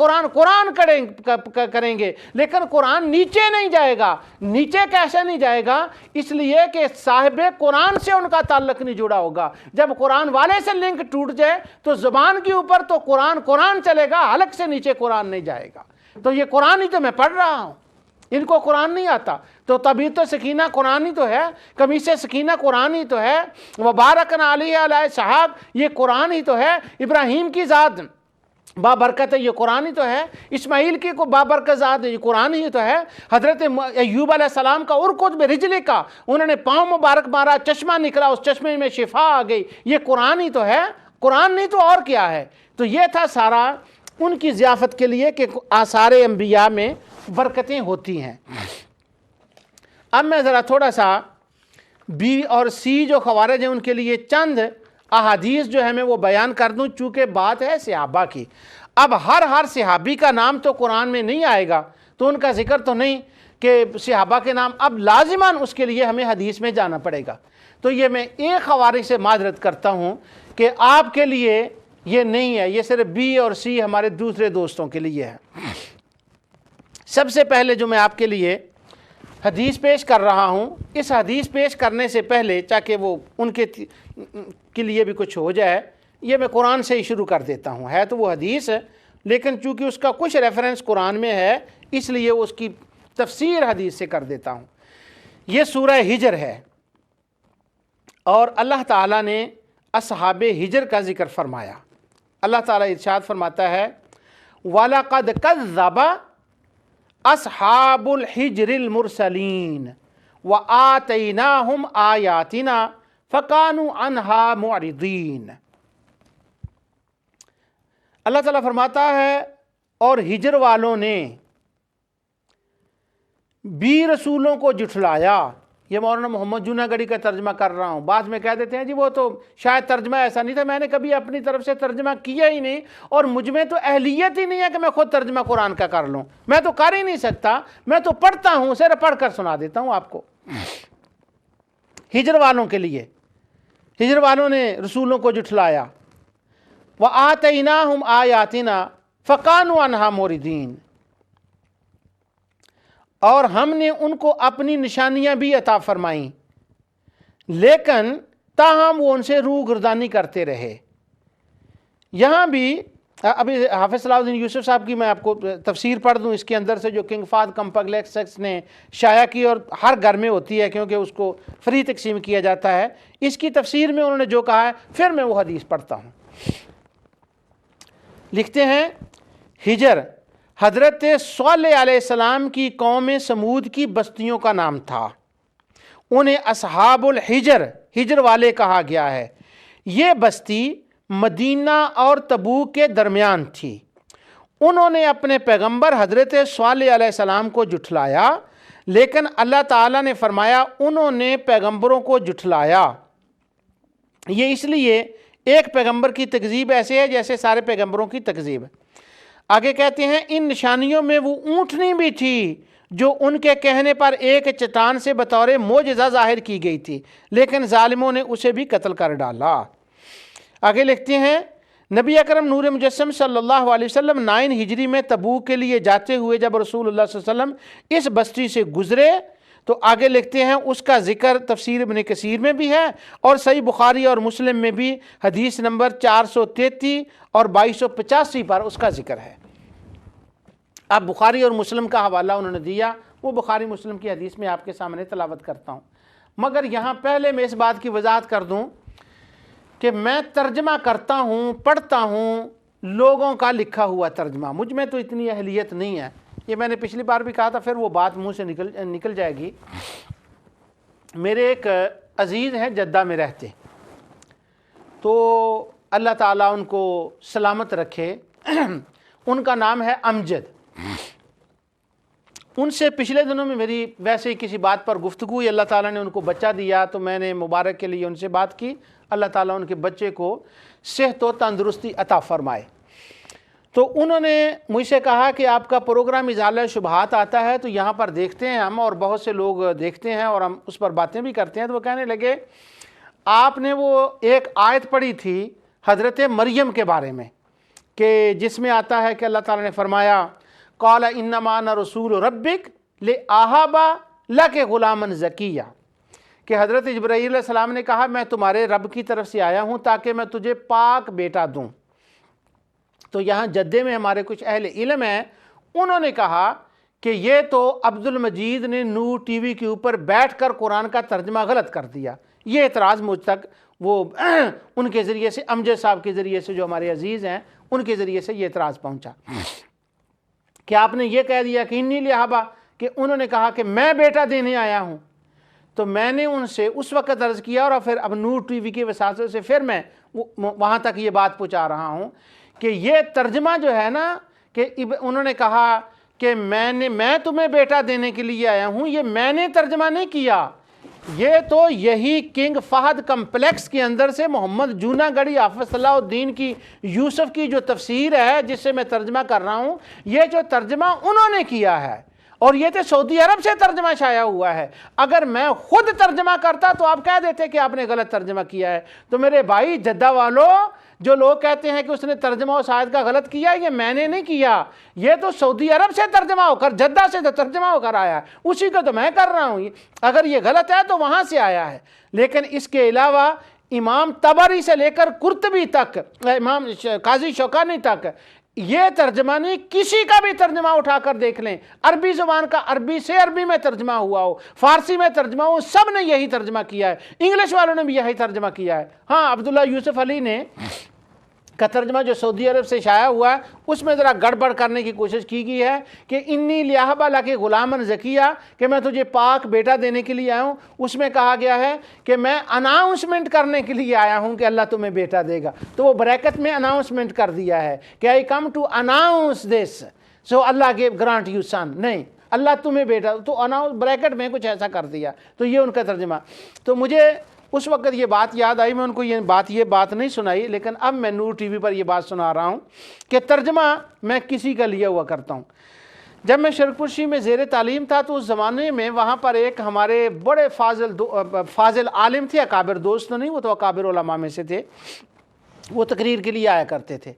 کریں گے، لیکن قرآن نیچے نہیں جائے گا۔ نیچے کیسے نہیں جائے گا؟ اس لیے کہ صاحب قرآن سے ان کا تعلق نہیں جڑا ہوگا۔ جب قرآن والے سے لنک ٹوٹ جائے تو زبان کے اوپر تو قرآن چلے گا، حلق سے نیچے قرآن نہیں جائے گا۔ تو یہ قرآن ہی تو میں پڑھ رہا ہوں، ان کو قرآن نہیں آتا، تو طبیعت سکینہ قرآن ہی تو ہے، قمیص سکینہ قرآن ہی تو ہے، وبارکنا علیہ علیہ صحاب یہ قرآن ہی تو ہے، ابراہیم کی ذات بابرکت ہے یہ قرآن ہی تو ہے، اسماعیل کی کو بابرکت ذات یہ قرآن ہی تو ہے، حضرت ایوب علیہ السلام کا ارکض برجلہ کا، انہوں نے پاؤں مبارک مارا، چشمہ نکلا، اس چشمے میں شفا آ گئی، یہ قرآن ہی تو ہے، قرآن نہیں تو اور کیا ہے۔ تو یہ تھا سارا ان کی ضیافت کے لیے کہ آثار انبیاء میں برکتیں ہوتی ہیں۔ اب میں ذرا تھوڑا سا بی اور سی جو خوارج ہیں ان کے لیے چند احادیث جو ہے میں وہ بیان کر دوں، چونکہ بات ہے صحابہ کی۔ اب ہر صحابی کا نام تو قرآن میں نہیں آئے گا، تو ان کا ذکر تو نہیں کہ صحابہ کے نام، اب لازماً اس کے لیے ہمیں حدیث میں جانا پڑے گا۔ تو یہ میں ایک خوارج سے معذرت کرتا ہوں کہ آپ کے لیے یہ نہیں ہے، یہ صرف بی اور سی ہمارے دوسرے دوستوں کے لیے ہے۔ سب سے پہلے جو میں آپ کے لیے حدیث پیش کر رہا ہوں، اس حدیث پیش کرنے سے پہلے تاکہ وہ ان کے لیے بھی کچھ ہو جائے، یہ میں قرآن سے ہی شروع کر دیتا ہوں۔ ہے تو وہ حدیث ہے لیکن چونکہ اس کا کچھ ریفرنس قرآن میں ہے اس لیے اس کی تفسیر حدیث سے کر دیتا ہوں۔ یہ سورہ ہجر ہے اور اللہ تعالیٰ نے اصحاب ہجر کا ذکر فرمایا۔ اللہ تعالیٰ ارشاد فرماتا ہے وَلَقَدْ كَذَّبَ اصحاب الحجر المرسلین وآتیناہم آیاتنا فکانوا عنہا معرضین۔ اللہ تعالیٰ فرماتا ہے اور ہجر والوں نے بھی رسولوں کو جھٹلایا۔ یہ مولانا محمد جوناگڑھی کا ترجمہ کر رہا ہوں، بعض میں کہہ دیتے ہیں جی وہ تو شاید ترجمہ ایسا نہیں تھا، میں نے کبھی اپنی طرف سے ترجمہ کیا ہی نہیں اور مجھ میں تو اہلیت ہی نہیں ہے کہ میں خود ترجمہ قرآن کا کر لوں، میں تو کر ہی نہیں سکتا، میں تو پڑھتا ہوں، صرف پڑھ کر سنا دیتا ہوں آپ کو۔ ہجر والوں کے لیے، ہجر والوں نے رسولوں کو جھٹلایا، وَآتَيْنَاهُمْ آیَاتِنَا فَكَانُوا عَنْهَا مُعْرِضِينَ، اور ہم نے ان کو اپنی نشانیاں بھی عطا فرمائیں لیکن تاہم وہ ان سے روگردانی کرتے رہے۔ یہاں بھی ابھی حافظ صلاح الدین یوسف صاحب کی میں آپ کو تفسیر پڑھ دوں اس کے اندر سے، جو کنگ فہد کمپلیکس نے شائع کی اور ہر گھر میں ہوتی ہے کیونکہ اس کو فری تقسیم کیا جاتا ہے. اس کی تفسیر میں انہوں نے جو کہا ہے پھر میں وہ حدیث پڑھتا ہوں. لکھتے ہیں ہجر حضرت صالح علیہ السلام کی قوم سمود کی بستیوں کا نام تھا. انہیں اصحاب الحجر، ہجر والے کہا گیا ہے. یہ بستی مدینہ اور تبوک کے درمیان تھی. انہوں نے اپنے پیغمبر حضرت صالح علیہ السلام کو جھٹلایا، لیکن اللہ تعالیٰ نے فرمایا انہوں نے پیغمبروں کو جھٹلایا. یہ اس لیے ایک پیغمبر کی تکذیب ایسے ہے جیسے سارے پیغمبروں کی تکذیب. آگے کہتے ہیں ان نشانیوں میں وہ اونٹنی بھی تھی جو ان کے کہنے پر ایک چٹان سے بطور معجزہ ظاہر کی گئی تھی، لیکن ظالموں نے اسے بھی قتل کر ڈالا. آگے لکھتے ہیں نبی اکرم نور مجسم صلی اللہ علیہ وسلم 9 ہجری میں تبوک کے لیے جاتے ہوئے جب رسول اللہ صلی اللہ علیہ وسلم اس بستی سے گزرے تو آگے لکھتے ہیں اس کا ذکر تفسیر ابن کثیر میں بھی ہے اور صحیح بخاری اور مسلم میں بھی حدیث نمبر 433 اور 2285 پر اس کا ذکر ہے. اب بخاری اور مسلم کا حوالہ انہوں نے دیا، وہ بخاری مسلم کی حدیث میں آپ کے سامنے تلاوت کرتا ہوں. مگر یہاں پہلے میں اس بات کی وضاحت کر دوں کہ میں ترجمہ کرتا ہوں، پڑھتا ہوں لوگوں کا لکھا ہوا ترجمہ. مجھ میں تو اتنی اہلیت نہیں ہے. یہ میں نے پچھلی بار بھی کہا تھا، پھر وہ بات منہ سے نکل جائے گی. میرے ایک عزیز ہیں جدہ میں رہتے، تو اللہ تعالیٰ ان کو سلامت رکھے. ان کا نام ہے امجد. ان سے پچھلے دنوں میں میری ویسے ہی کسی بات پر گفتگو ہوئی. اللہ تعالیٰ نے ان کو بچہ دیا تو میں نے مبارک کے لیے ان سے بات کی. اللہ تعالیٰ ان کے بچے کو صحت و تندرستی عطا فرمائے. تو انہوں نے مجھ سے کہا کہ آپ کا پروگرام ازالہ شبہات آتا ہے تو یہاں پر دیکھتے ہیں ہم، اور بہت سے لوگ دیکھتے ہیں اور ہم اس پر باتیں بھی کرتے ہیں. تو وہ کہنے لگے آپ نے وہ ایک آیت پڑھی تھی حضرت مریم کے بارے میں کہ جس میں آتا ہے کہ اللہ تعالیٰ نے فرمایا قال انما انا رسول ربک لاہب لک غلاما زکیہ، کہ حضرت جبرائیل علیہ السلام نے کہا میں تمہارے رب کی طرف سے آیا ہوں تاکہ میں تجھے پاک بیٹا دوں. تو یہاں جدے میں ہمارے کچھ اہل علم ہیں، انہوں نے کہا کہ یہ تو عبد المجید نے نور ٹی وی کے اوپر بیٹھ کر قرآن کا ترجمہ غلط کر دیا. یہ اعتراض مجھ تک وہ ان کے ذریعے سے، امجد صاحب کے ذریعے سے جو ہمارے عزیز ہیں ان کے ذریعے سے یہ اعتراض پہنچا کہ آپ نے یہ کہہ دیا کہ انی لہابا، کہ انہوں نے کہا کہ میں بیٹا دینے آیا ہوں. تو میں نے ان سے اس وقت عرض کیا اور پھر اب نور ٹی وی کے وساطے سے پھر میں وہاں تک یہ بات پہنچا رہا ہوں کہ یہ ترجمہ جو ہے نا کہ انہوں نے کہا کہ میں تمہیں بیٹا دینے کے لیے آیا ہوں، یہ میں نے ترجمہ نہیں کیا. یہ تو یہی کنگ فہد کمپلیکس کے اندر سے محمد جونا گڑھی حافظ صلاح الدین کی یوسف کی جو تفسیر ہے جس سے میں ترجمہ کر رہا ہوں، یہ جو ترجمہ انہوں نے کیا ہے اور یہ تو سعودی عرب سے ترجمہ شائع ہوا ہے. اگر میں خود ترجمہ کرتا تو آپ کہہ دیتے کہ آپ نے غلط ترجمہ کیا ہے. تو میرے بھائی جدہ والوں، جو لوگ کہتے ہیں کہ اس نے ترجمہ اس آیت کا غلط کیا، یہ میں نے نہیں کیا، یہ تو سعودی عرب سے ترجمہ ہو کر، جدہ سے تو ترجمہ ہو کر آیا ہے، اسی کو تو میں کر رہا ہوں. اگر یہ غلط ہے تو وہاں سے آیا ہے. لیکن اس کے علاوہ امام طبری سے لے کر قرطبی تک، امام قاضی شوکانی تک، یہ ترجمہ نہیں، کسی کا بھی ترجمہ اٹھا کر دیکھ لیں، عربی زبان کا عربی سے عربی میں ترجمہ ہوا ہو، فارسی میں ترجمہ ہو، سب نے یہی ترجمہ کیا ہے. انگلش والوں نے بھی یہی ترجمہ کیا ہے. ہاں، عبداللہ یوسف علی نے کا ترجمہ جو سعودی عرب سے شائع ہوا ہے اس میں ذرا گڑبڑ کرنے کی کوشش کی گئی ہے کہ انی لیہب لک غلاما زکیہ، کہ میں تجھے پاک بیٹا دینے کے لیے آیا ہوں. اس میں کہا گیا ہے کہ میں اناؤنسمنٹ کرنے کے لیے آیا ہوں کہ اللہ تمہیں بیٹا دے گا. تو وہ بریکٹ میں اناؤنسمنٹ کر دیا ہے کہ I came to announce this so Allah gave grant you son. نہیں، اللہ تمہیں بیٹا، تو اناؤنس بریکٹ میں کچھ ایسا کر دیا. تو یہ ان کا ترجمہ. تو مجھے اس وقت یہ بات یاد آئی، میں ان کو یہ بات نہیں سنائی، لیکن اب میں نور ٹی وی پر یہ بات سنا رہا ہوں کہ ترجمہ میں کسی کا لیا ہوا کرتا ہوں. جب میں شرک پرشی میں زیر تعلیم تھا تو اس زمانے میں وہاں پر ایک ہمارے بڑے فاضل عالم تھے، اکابر دوست تو نہیں، وہ تو اکابر علماء میں سے تھے. وہ تقریر کے لیے آیا کرتے تھے.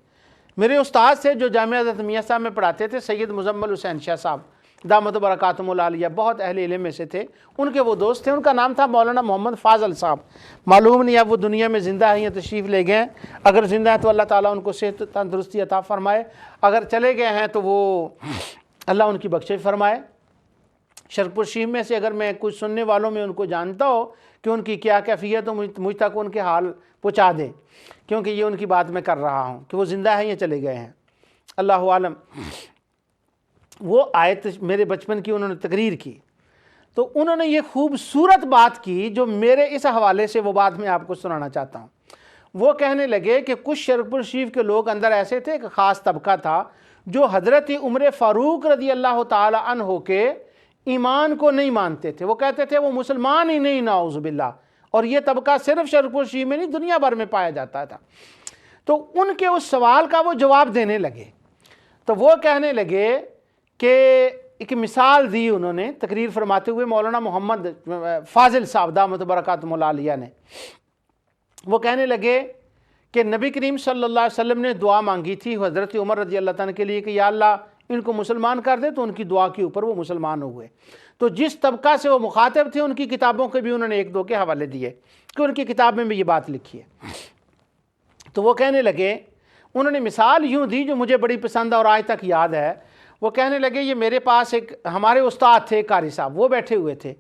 میرے استاد سے جو جامعہ حضرت میاں صاحب میں پڑھاتے تھے، سید مزمل حسین شاہ صاحب، دامت برکاتہم العالیہ، بہت اہل علم میں سے تھے، ان کے وہ دوست تھے، ان کا نام تھا مولانا محمد فاضل صاحب۔ معلوم نہیں اب وہ دنیا میں زندہ ہیں یا تشریف لے گئے ہیں، اگر زندہ ہیں تو اللہ تعالیٰ ان کو صحت تندرستی عطا فرمائے، اگر چلے گئے ہیں تو وہ اللہ ان کی بخشش فرمائے۔ شرک شیف میں سے اگر میں کچھ سننے والوں میں ان کو جانتا ہو کہ ان کی کیا کیفیت ہو، مجھ تک ان کے حال پہنچا دیں، کیونکہ یہ ان کی بات میں کر رہا ہوں کہ وہ زندہ ہیں یا چلے گئے ہیں، اللہ عالم۔ وہ آیت میرے بچپن کی انہوں نے تقریر کی، تو انہوں نے یہ خوبصورت بات کی جو میرے اس حوالے سے وہ بات میں آپ کو سنانا چاہتا ہوں۔ وہ کہنے لگے کہ کچھ شرک شریف کے لوگ اندر ایسے تھے کہ خاص طبقہ تھا جو حضرت عمر فاروق رضی اللہ تعالی عنہ کے ایمان کو نہیں مانتے تھے، وہ کہتے تھے وہ مسلمان ہی نہیں، نعوذ باللہ، اور یہ طبقہ صرف شرک شریف میں نہیں دنیا بھر میں پایا جاتا تھا۔ تو ان کے اس سوال کا وہ جواب دینے لگے، تو وہ کہنے لگے کہ ایک مثال دی انہوں نے تقریر فرماتے ہوئے، مولانا محمد فاضل صاحب دامت برکاتہم العالیہ نے، وہ کہنے لگے کہ نبی کریم صلی اللہ علیہ وسلم نے دعا مانگی تھی حضرت عمر رضی اللہ تعالیٰ کے لیے کہ یا اللہ ان کو مسلمان کر دے، تو ان کی دعا کے اوپر وہ مسلمان ہوئے۔ تو جس طبقہ سے وہ مخاطب تھے ان کی کتابوں کے بھی انہوں نے ایک دو کے حوالے دیے کہ ان کی کتاب میں بھی یہ بات لکھی ہے۔ تو وہ کہنے لگے، انہوں نے مثال یوں دی جو مجھے بڑی پسند اور آج تک یاد ہے۔ وہ کہنے لگے یہ میرے پاس ایک ہمارے استاد تھے قاری صاحب، وہ بیٹھے ہوئے تھے،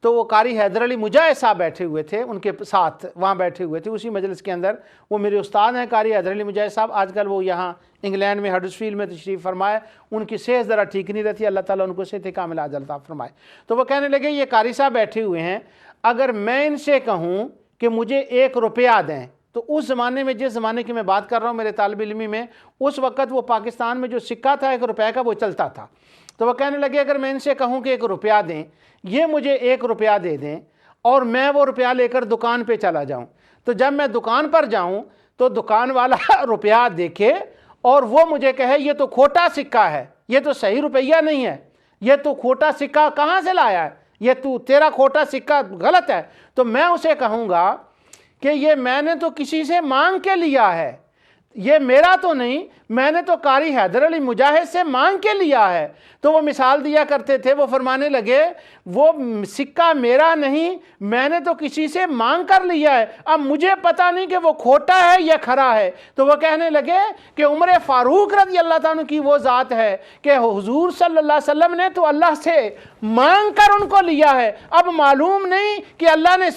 تو وہ قاری حیدر علی مجاہد صاحب بیٹھے ہوئے تھے ان کے ساتھ، وہاں بیٹھے ہوئے تھے اسی مجلس کے اندر۔ وہ میرے استاد ہیں قاری حیدر علی مجاہد صاحب، آج کل وہ یہاں انگلینڈ میں ہڈرسفیلڈ میں تشریف فرمائے، ان کی صحت ذرا ٹھیک نہیں رہتی، اللہ تعالیٰ ان کو صحت کاملہ عاجل عطا فرمائے۔ تو وہ کہنے لگے یہ قاری صاحب بیٹھے ہوئے ہیں، اگر میں ان سے کہوں کہ مجھے 1 روپیہ دیں، تو اس زمانے میں، جس زمانے کی میں بات کر رہا ہوں میرے طالب علمی میں، اس وقت وہ پاکستان میں جو سکہ تھا 1 روپے کا وہ چلتا تھا۔ تو وہ کہنے لگے اگر میں ان سے کہوں کہ 1 روپیہ دیں، یہ مجھے 1 روپیہ دے دیں اور میں وہ روپیہ لے کر دکان پہ چلا جاؤں، تو جب میں دکان پر جاؤں تو دکان والا روپیہ دیکھے اور وہ مجھے کہے یہ تو کھوٹا سکہ ہے، یہ تو صحیح روپیہ نہیں ہے، یہ تو کھوٹا سکہ کہاں سے لایا ہے، یہ تو تیرا کھوٹا سکہ غلط ہے، تو میں اسے کہوں گا کہ یہ میں نے تو کسی سے مانگ کے لیا ہے، یہ میرا تو نہیں، میں نے تو قاری حیدر علی مجاہد سے مانگ کے لیا ہے۔ تو وہ مثال دیا کرتے تھے، وہ فرمانے لگے وہ سکہ میرا نہیں، میں نے تو کسی سے مانگ کر لیا ہے، اب مجھے پتہ نہیں کہ وہ کھوٹا ہے یا کھرا ہے۔ تو وہ کہنے لگے کہ عمر فاروق رضی اللہ تعالیٰ کی وہ ذات ہے کہ حضور صلی اللہ علیہ وسلم نے تو اللہ سے مانگ کر ان کو لیا ہے، اب معلوم نہیں کہ اللہ نے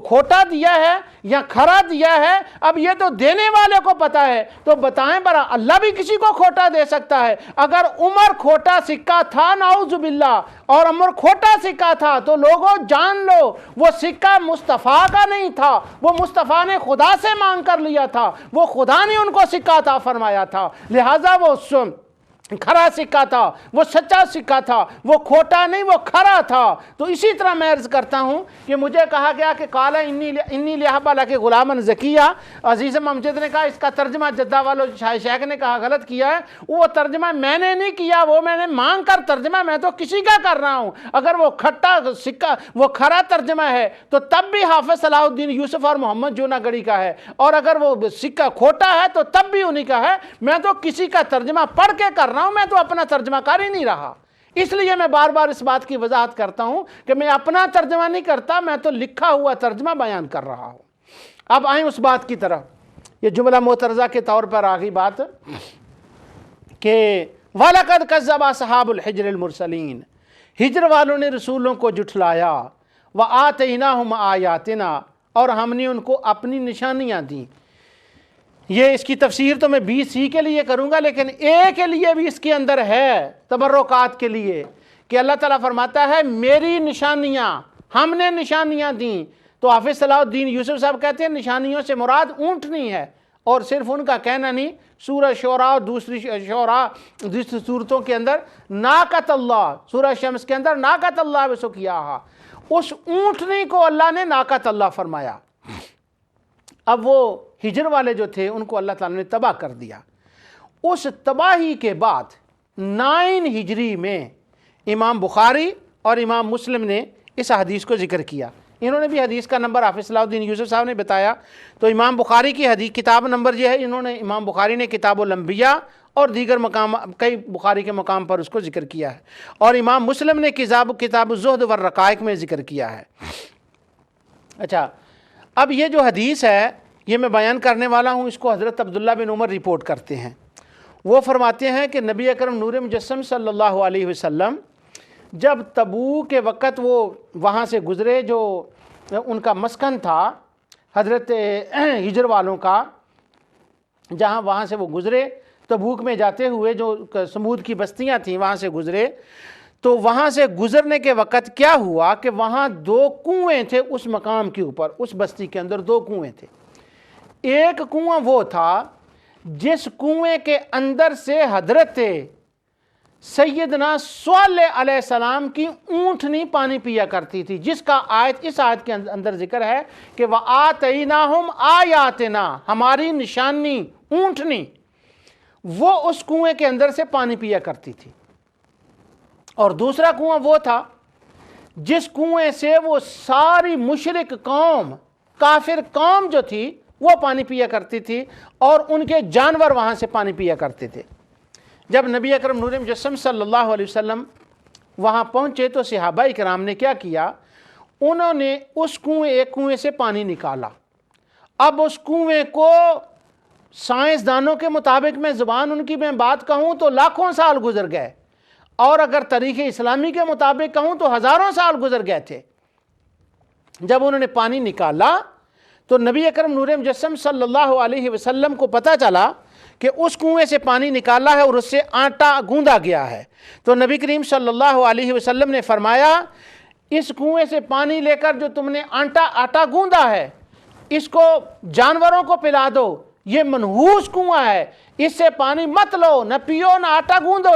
کھوٹا دیا ہے یا کھرا دیا ہے، اب یہ تو دینے والے کو پتہ ہے۔ تو بتائیں برا، اللہ بھی کسی کو کھوٹا دے سکتا ہے؟ اگر عمر کھوٹا سکہ تھا نعوذ باللہ، اور عمر کھوٹا سکہ تھا، تو لوگوں جان لو وہ سکہ مصطفیٰ کا نہیں تھا، وہ مصطفیٰ نے خدا سے مانگ کر لیا تھا، وہ خدا نے ان کو سکہ عطا فرمایا تھا، لہٰذا وہ کھرا سکہ تھا، وہ سچا سکہ تھا، وہ کھوٹا نہیں، وہ کھرا تھا۔ تو اسی طرح میں عرض کرتا ہوں کہ مجھے کہا گیا کہ قال انی لأحب لک غلاما زکیہ، عزیز ممجد نے کہا اس کا ترجمہ جدہ والوں شیخ نے کہا غلط کیا ہے، وہ ترجمہ میں نے نہیں کیا، وہ میں نے مانگ کر ترجمہ میں تو کسی کا کر رہا ہوں۔ اگر وہ کھٹا سکہ، وہ کھرا ترجمہ ہے تو تب بھی حافظ صلاح الدین یوسف اور محمد جوناگڑھی کا ہے، اور اگر وہ سکہ کھوٹا ہے تو تب بھی انہی کا ہے۔ میں تو کسی کا ترجمہ پڑھ کے کر رہا ہوں، میں تو اپنا ترجمہ کر ہی نہیں رہا۔ اس لیے میں بار بار اس بات کی وضاحت کرتا ہوں کہ میں اپنا ترجمہ نہیں کرتا، میں تو لکھا ہوا ترجمہ بیان کر رہا ہوں۔ اب آئیں اس بات کی طرف، یہ جملہ معترضہ کے طور پر آگئی بات کہ وَلَقَدْ كَذَّبَ أَصْحَابُ الْحِجْرِ الْمُرْسَلِينَ، ہجر والوں نے رسولوں کو جھٹلایا، وَآتَيْنَاهُمْ آيَاتِنَا، اور ہم نے ان کو اپنی نشانیاں دیں۔ یہ اس کی تفسیر تو میں 20 کے لیے کروں گا، لیکن کے لیے بھی اس کے اندر ہے تبرکات کے لیے کہ اللہ تعالیٰ فرماتا ہے میری نشانیاں، ہم نے نشانیاں دیں۔ تو حافظ صلاح الدین یوسف صاحب کہتے ہیں نشانیوں سے مراد اونٹنی ہے، اور صرف ان کا کہنا نہیں، سورہ شعراء اور دوسری صورتوں کے اندر ناقۃ اللہ، سورہ شمس کے اندر ناقۃ اللہ وسقیاہا، اس اونٹنی کو اللہ نے ناقۃ اللہ فرمایا۔ اب وہ ہجر والے جو تھے ان کو اللہ تعالیٰ نے تباہ کر دیا۔ اس تباہی کے بعد 9 ہجری میں امام بخاری اور امام مسلم نے اس حدیث کو ذکر کیا۔ انہوں نے بھی حدیث کا نمبر حافظ صلاح الدین یوسف صاحب نے بتایا، تو امام بخاری کی حدیث کتاب نمبر یہ ہے، انہوں نے امام بخاری نے کتاب الانبیاء اور دیگر مقام کئی بخاری کے مقام پر اس کو ذکر کیا ہے، اور امام مسلم نے کتاب الزہد والرقائق میں ذکر کیا ہے۔ اچھا، اب یہ جو حدیث ہے یہ میں بیان کرنے والا ہوں، اس کو حضرت عبداللہ بن عمر رپورٹ کرتے ہیں۔ وہ فرماتے ہیں کہ نبی اکرم نور مجسم صلی اللہ علیہ وسلم جب تبوک کے وقت وہ وہاں سے گزرے، جو ان کا مسکن تھا حضرت ہجر والوں کا، جہاں وہاں سے وہ گزرے تبوک میں جاتے ہوئے، جو سمود کی بستیاں تھیں وہاں سے گزرے، تو وہاں سے گزرنے کے وقت کیا ہوا کہ وہاں 2 کنویں تھے اس مقام کے اوپر، اس بستی کے اندر 2 کنویں تھے۔ ایک کنواں وہ تھا جس کنویں کے اندر سے حضرت سیدنا صالح علیہ السلام کی اونٹنی پانی پیا کرتی تھی، جس کا اس آیت کے اندر ذکر ہے کہ وَآتَيْنَاهُمْ آیَاتِنَا، ہماری نشانی اونٹنی، وہ اس کنویں کے اندر سے پانی پیا کرتی تھی۔ اور دوسرا کنواں وہ تھا جس کنویں سے وہ ساری مشرک قوم، کافر قوم جو تھی وہ پانی پیا کرتی تھی، اور ان کے جانور وہاں سے پانی پیا کرتے تھے۔ جب نبی اکرم نور مجسم صلی اللہ علیہ وسلم وہاں پہنچے تو صحابہ کرام نے کیا کیا، انہوں نے اس ایک کنویں سے پانی نکالا۔ اب اس کنویں کو سائنسدانوں کے مطابق میں ان کی بات کہوں تو لاکھوں سال گزر گئے، اور اگر تاریخ اسلامی کے مطابق کہوں تو ہزاروں سال گزر گئے تھے۔ جب انہوں نے پانی نکالا تو نبی اکرم نور مجسم صلی اللہ علیہ وسلم کو پتہ چلا کہ اس کنویں سے پانی نکالا ہے اور اس سے آٹا گوندا گیا ہے۔ تو نبی کریم صلی اللہ علیہ وسلم نے فرمایا، اس کنویں سے پانی لے کر جو تم نے آٹا گوندا ہے، اس کو جانوروں کو پلا دو، یہ منحوس کنواں ہے، اس سے پانی مت لو، نہ پیو نہ آٹا گوندو،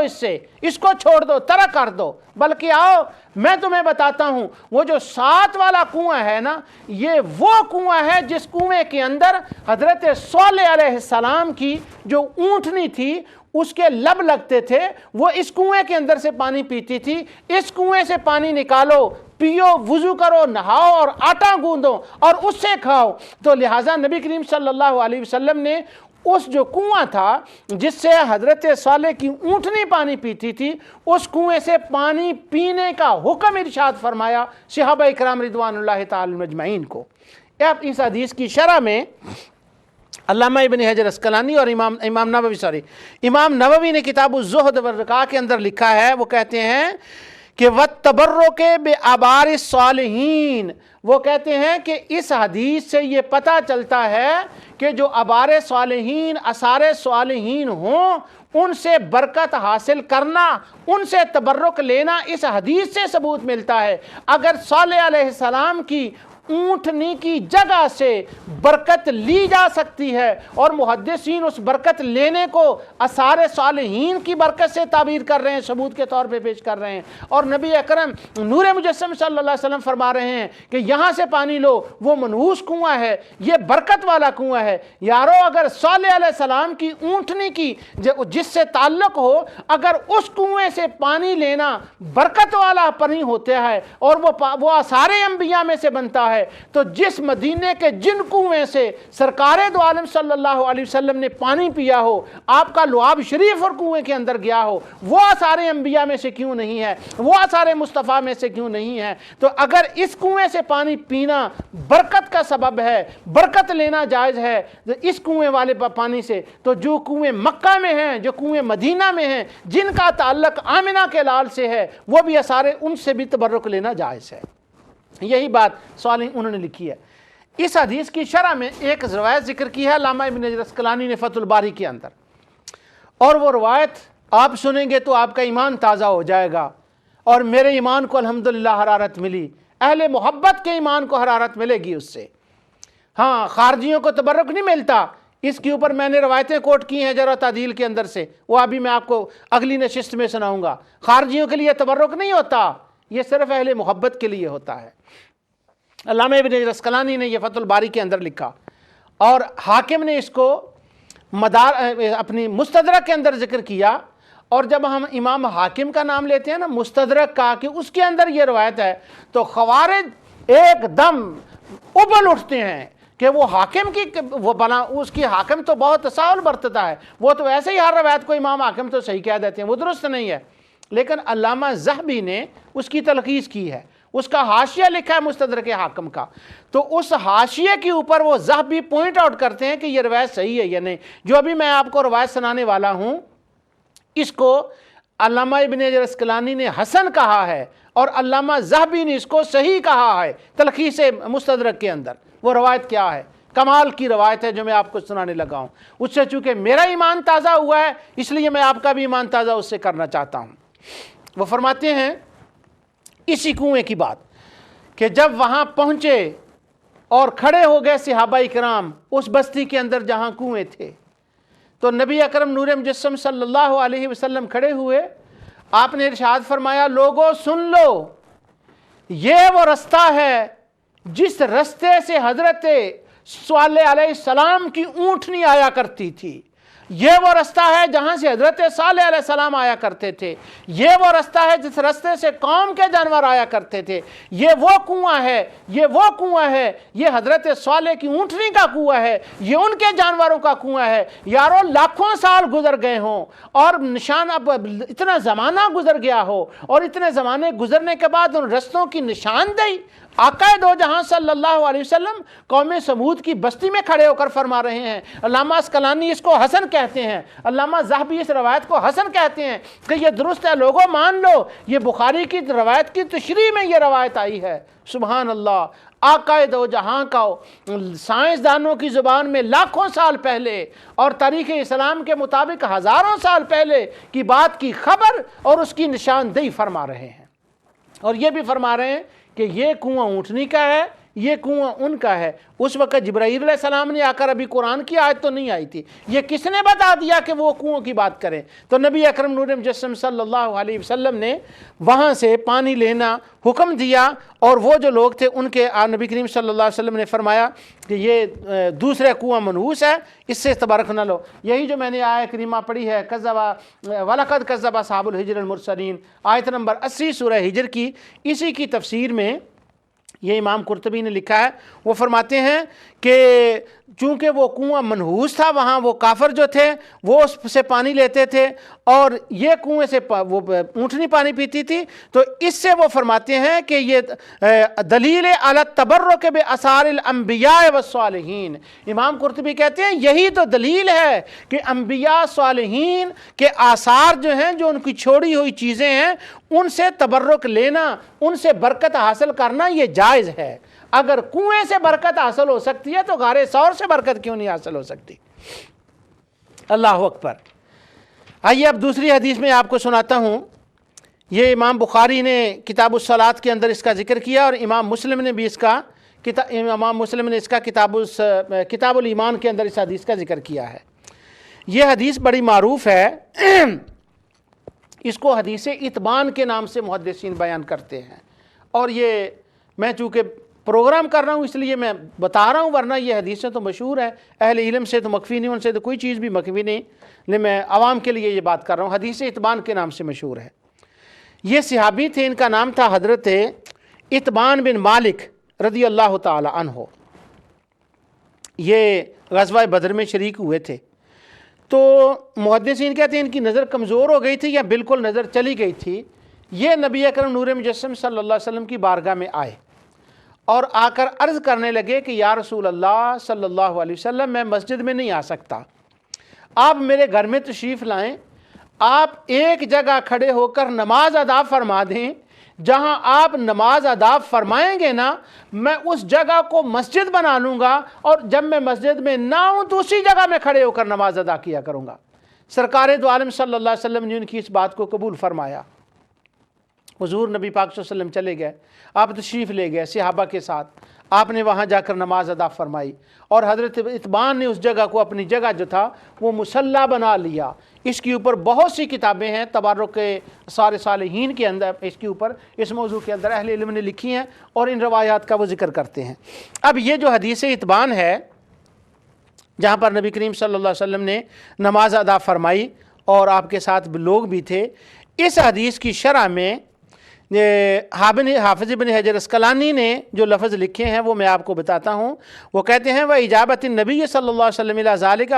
اس کو چھوڑ دو، ترک کر دو، بلکہ آؤ میں تمہیں بتاتا ہوں وہ جو 7 والا کنواں ہے نا، یہ وہ کنواں ہے جس کنویں کے اندر حضرت صالح علیہ السلام کی جو اونٹنی تھی اس کے لب لگتے تھے، وہ اس کنویں کے اندر سے پانی پیتی تھی۔ اس کنویں سے پانی نکالو، پیو، وضو کرو، نہاؤ اور آٹا گوندو اور اس سے کھاؤ۔ تو لہٰذا نبی کریم صلی اللہ علیہ وسلم نے اس جو کنواں تھا جس سے حضرت صالح کی اونٹنی پانی پیتی تھی، اس کنویں سے پانی پینے کا حکم ارشاد فرمایا صحابہ اکرام رضوان اللہ تعالی مجمعین کو۔ اب اس حدیث کی شرح میں علامہ ابن حجر اسقلانی اور امام نووی نے کتاب الزہد والرقائق کے اندر لکھا ہے، وہ کہتے ہیں کہ وَالتَّبَرُّكِ بِآبَارِ الصَّالِحِينَ، وہ کہتے ہیں کہ اس حدیث سے یہ پتہ چلتا ہے کہ جو آبار صالحین، آثار صالحین ہوں، ان سے برکت حاصل کرنا، ان سے تبرک لینا اس حدیث سے ثبوت ملتا ہے۔ اگر صالح علیہ السلام کی اونٹنی کی جگہ سے برکت لی جا سکتی ہے، اور محدثین اس برکت لینے کو آثار صالحین کی برکت سے تعبیر کر رہے ہیں، ثبوت کے طور پہ پیش کر رہے ہیں، اور نبی اکرم نور مجسم صلی اللہ علیہ وسلم فرما رہے ہیں کہ یہاں سے پانی لو، وہ منحوس کنواں ہے، یہ برکت والا کنواں ہے۔ یارو، اگر صالح علیہ السلام کی اونٹنی کی جس سے تعلق ہو، اگر اس کنویں سے پانی لینا برکت والا پانی ہوتا ہے اور وہ آثار انبیاء میں سے بنتا ہے، تو جس مدینے کے جن کنویں سے سرکار دو عالم صلی اللہ علیہ وسلم نے پانی پیا ہو، آپ کا لعاب شریف اور کنویں کے اندر گیا ہو، وہ آثار انبیاء میں سے کیوں نہیں ہے، وہ آثار مصطفیٰ میں سے کیوں نہیں ہے؟ تو اگر اس کنویں سے پانی پینا برکت کا سبب ہے، برکت لینا جائز ہے تو اس کنویں والے پانی سے، تو جو کنویں مکہ میں ہیں، جو کنویں مدینہ میں ہیں، جن کا تعلق آمنہ کے لال سے ہے، وہ بھی آثار ان سے بھی تبرک لینا جائز ہے۔ یہی بات صالح انہوں نے لکھی ہے۔ اس حدیث کی شرح میں ایک روایت ذکر کی ہے علامہ ابن حجر اسقلانی نے فتح الباری کے اندر، اور وہ روایت آپ سنیں گے تو آپ کا ایمان تازہ ہو جائے گا، اور میرے ایمان کو الحمدللہ حرارت ملی، اہل محبت کے ایمان کو حرارت ملے گی اس سے۔ ہاں، خارجیوں کو تبرک نہیں ملتا، اس کے اوپر میں نے روایتیں کوٹ کی ہیں جرح و تعدیل کے اندر سے، وہ ابھی میں آپ کو اگلی نشست میں سناؤں گا۔ خارجیوں کے لیے تبرک نہیں ہوتا، یہ صرف اہل محبت کے لیے ہوتا ہے۔ علامہ ابن حجر اسقلانی نے یہ فتح الباری کے اندر لکھا، اور حاکم نے اس کو اپنی مستدرک کے اندر ذکر کیا، اور جب ہم امام حاکم کا نام لیتے ہیں نا مستدرک کا کہ اس کے اندر یہ روایت ہے، تو خوارج ایک دم ابل اٹھتے ہیں کہ وہ حاکم کی وہ بنا اس کی حاکم تو بہت تساہل برتتا ہے، وہ تو ایسے ہی ہر روایت کو امام حاکم تو صحیح کہہ دیتے ہیں، وہ درست نہیں ہے. لیکن علامہ ذہبی نے اس کی تلخیص کی ہے، اس کا حاشیہ لکھا ہے مستدرک حاکم کا، تو اس حاشیے کے اوپر وہ ذہبی پوائنٹ آؤٹ کرتے ہیں کہ یہ روایت صحیح ہے یا نہیں. جو ابھی میں آپ کو روایت سنانے والا ہوں اس کو علامہ ابن حجر اسقلانی نے حسن کہا ہے اور علامہ ذہبی نے اس کو صحیح کہا ہے تلخیص مستدرک کے اندر. وہ روایت کیا ہے؟ کمال کی روایت ہے جو میں آپ کو سنانے لگا ہوں. اس سے چونکہ میرا ایمان تازہ ہوا ہے اس لیے میں آپ کا بھی ایمان تازہ اس سے کرنا چاہتا ہوں. وہ فرماتے ہیں اسی کنویں کی بات کہ جب وہاں پہنچے اور کھڑے ہو گئے صحابہ کرام اس بستی کے اندر جہاں کنویں تھے، تو نبی اکرم نور مجسم صلی اللہ علیہ وسلم کھڑے ہوئے. آپ نے ارشاد فرمایا لوگو سن لو، یہ وہ رستہ ہے جس رستے سے حضرت صالح علیہ السلام کی اونٹنی آیا کرتی تھی. یہ وہ رستہ ہے جہاں سے حضرت صالح علیہ السلام آیا کرتے تھے. یہ وہ رستہ ہے جس رستے سے قوم کے جانور آیا کرتے تھے. یہ وہ کنواں ہے، یہ وہ کنواں ہے، یہ حضرت صالح کی اونٹنی کا کنواں ہے، یہ ان کے جانوروں کا کنواں ہے. یارو لاکھوں سال گزر گئے ہوں اور نشان اب اتنا زمانہ گزر گیا ہو اور اتنے زمانے گزرنے کے بعد ان رستوں کی نشاندہی آقا دو جہاں صلی اللہ علیہ وسلم قوم سمود کی بستی میں کھڑے ہو کر فرما رہے ہیں. علامہ اسقلانی اس کو حسن کہتے ہیں، علامہ ذہبی اس روایت کو حسن کہتے ہیں کہ یہ درست ہے. لوگوں مان لو، یہ بخاری کی روایت کی تشریح میں یہ روایت آئی ہے. سبحان اللہ. آقا دو جہاں کا سائنسدانوں کی زبان میں لاکھوں سال پہلے اور تاریخ اسلام کے مطابق ہزاروں سال پہلے کی بات کی خبر اور اس کی نشاندہی فرما رہے ہیں. اور یہ بھی فرما رہے ہیں کہ یہ کنواں اونٹنی کا ہے، یہ کنواں ان کا ہے. اس وقت جبرائیل علیہ السلام نے آ کر، ابھی قرآن کی آیت تو نہیں آئی تھی، یہ کس نے بتا دیا کہ وہ کنووں کی بات کریں؟ تو نبی اکرم نور مجسم صلی اللہ علیہ وسلم نے وہاں سے پانی لینا حکم دیا. اور وہ جو لوگ تھے ان کے نبی کریم صلی اللہ علیہ وسلم نے فرمایا کہ یہ دوسرے کنواں منحوس ہے، اس سے تبرک نہ لو. یہی جو میں نے آیت کریمہ پڑھی ہے وَلَقَدْ كَذَّبَ أَصْحَابُ الْحِجْرِ الْمُرْسَلِينَ، آیت نمبر 80 سورہ ہجر کی، اسی کی تفسیر میں یہ امام قرطبی نے لکھا ہے. وہ فرماتے ہیں کہ چونکہ وہ کنواں منحوس تھا، وہاں وہ کافر جو تھے وہ اس سے پانی لیتے تھے اور یہ کنویں سے وہ اونٹنی پانی پیتی تھی، تو اس سے وہ فرماتے ہیں کہ یہ دلیل علی التبرک بآثار الانبیاء والصالحین. امام قرطبی کہتے ہیں یہی تو دلیل ہے کہ انبیاء صالحین کے آثار جو ہیں، جو ان کی چھوڑی ہوئی چیزیں ہیں، ان سے تبرک لینا، ان سے برکت حاصل کرنا یہ جائز ہے. اگر کنویں سے برکت حاصل ہو سکتی ہے تو غار ثور سے برکت کیوں نہیں حاصل ہو سکتی؟ اللہ اکبر. آئیے اب دوسری حدیث میں آپ کو سناتا ہوں. یہ امام بخاری نے کتاب الصلاۃ کے اندر اس کا ذکر کیا اور امام مسلم نے بھی اس کا کتاب الایمان کے اندر اس حدیث کا ذکر کیا ہے. یہ حدیث بڑی معروف ہے، اس کو حدیث اتبان کے نام سے محدثین بیان کرتے ہیں. اور یہ میں چونکہ پروگرام کر رہا ہوں اس لیے میں بتا رہا ہوں، ورنہ یہ حدیثیں تو مشہور ہیں، اہل علم سے تو مخفی نہیں، ان سے تو کوئی چیز بھی مخفی نہیں، لیکن میں عوام کے لیے یہ بات کر رہا ہوں. حدیث اتبان کے نام سے مشہور ہے. یہ صحابی تھے، ان کا نام تھا حضرت اتبان بن مالک رضی اللہ تعالی عنہ. یہ غزوہ بدر میں شریک ہوئے تھے. تو محدثین کہتے ہیں ان کی نظر کمزور ہو گئی تھی یا بالکل نظر چلی گئی تھی. یہ نبی اکرم نور مجسم صلی اللہ علیہ وسلم کی بارگاہ میں آئے اور آ کر عرض کرنے لگے کہ یا رسول اللہ صلی اللہ علیہ وسلم، میں مسجد میں نہیں آ سکتا، آپ میرے گھر میں تشریف لائیں، آپ ایک جگہ کھڑے ہو کر نماز ادا فرما دیں، جہاں آپ نماز ادا فرمائیں گے نا میں اس جگہ کو مسجد بنا لوں گا، اور جب میں مسجد میں نہ ہوں تو اسی جگہ میں کھڑے ہو کر نماز ادا کیا کروں گا. سرکار دو عالم صلی اللہ علیہ وسلم نے ان کی اس بات کو قبول فرمایا. حضور نبی پاک صلی اللہ علیہ وسلم چلے گئے، آپ تشریف لے گئے صحابہ کے ساتھ، آپ نے وہاں جا کر نماز ادا فرمائی اور حضرت اتبان نے اس جگہ کو اپنی جگہ جو تھا وہ مصلی بنا لیا. اس کے اوپر بہت سی کتابیں ہیں تبرک آثار صالحین کے اندر، اس کے اوپر اس موضوع کے اندر اہل علم نے لکھی ہیں اور ان روایات کا وہ ذکر کرتے ہیں. اب یہ جو حدیث اتبان ہے جہاں پر نبی کریم صلی اللہ علیہ وسلم نے نماز ادا فرمائی اور آپ کے ساتھ لوگ بھی تھے، اس حدیث کی شرح میں حافظ ابن حجر اسقلانی نے جو لفظ لکھے ہیں وہ میں آپ کو بتاتا ہوں. وہ کہتے ہیں وَإِجَابَةِ النَّبِيِّ صلی اللہ علیہ وسلم إِلَى ذَلِكَ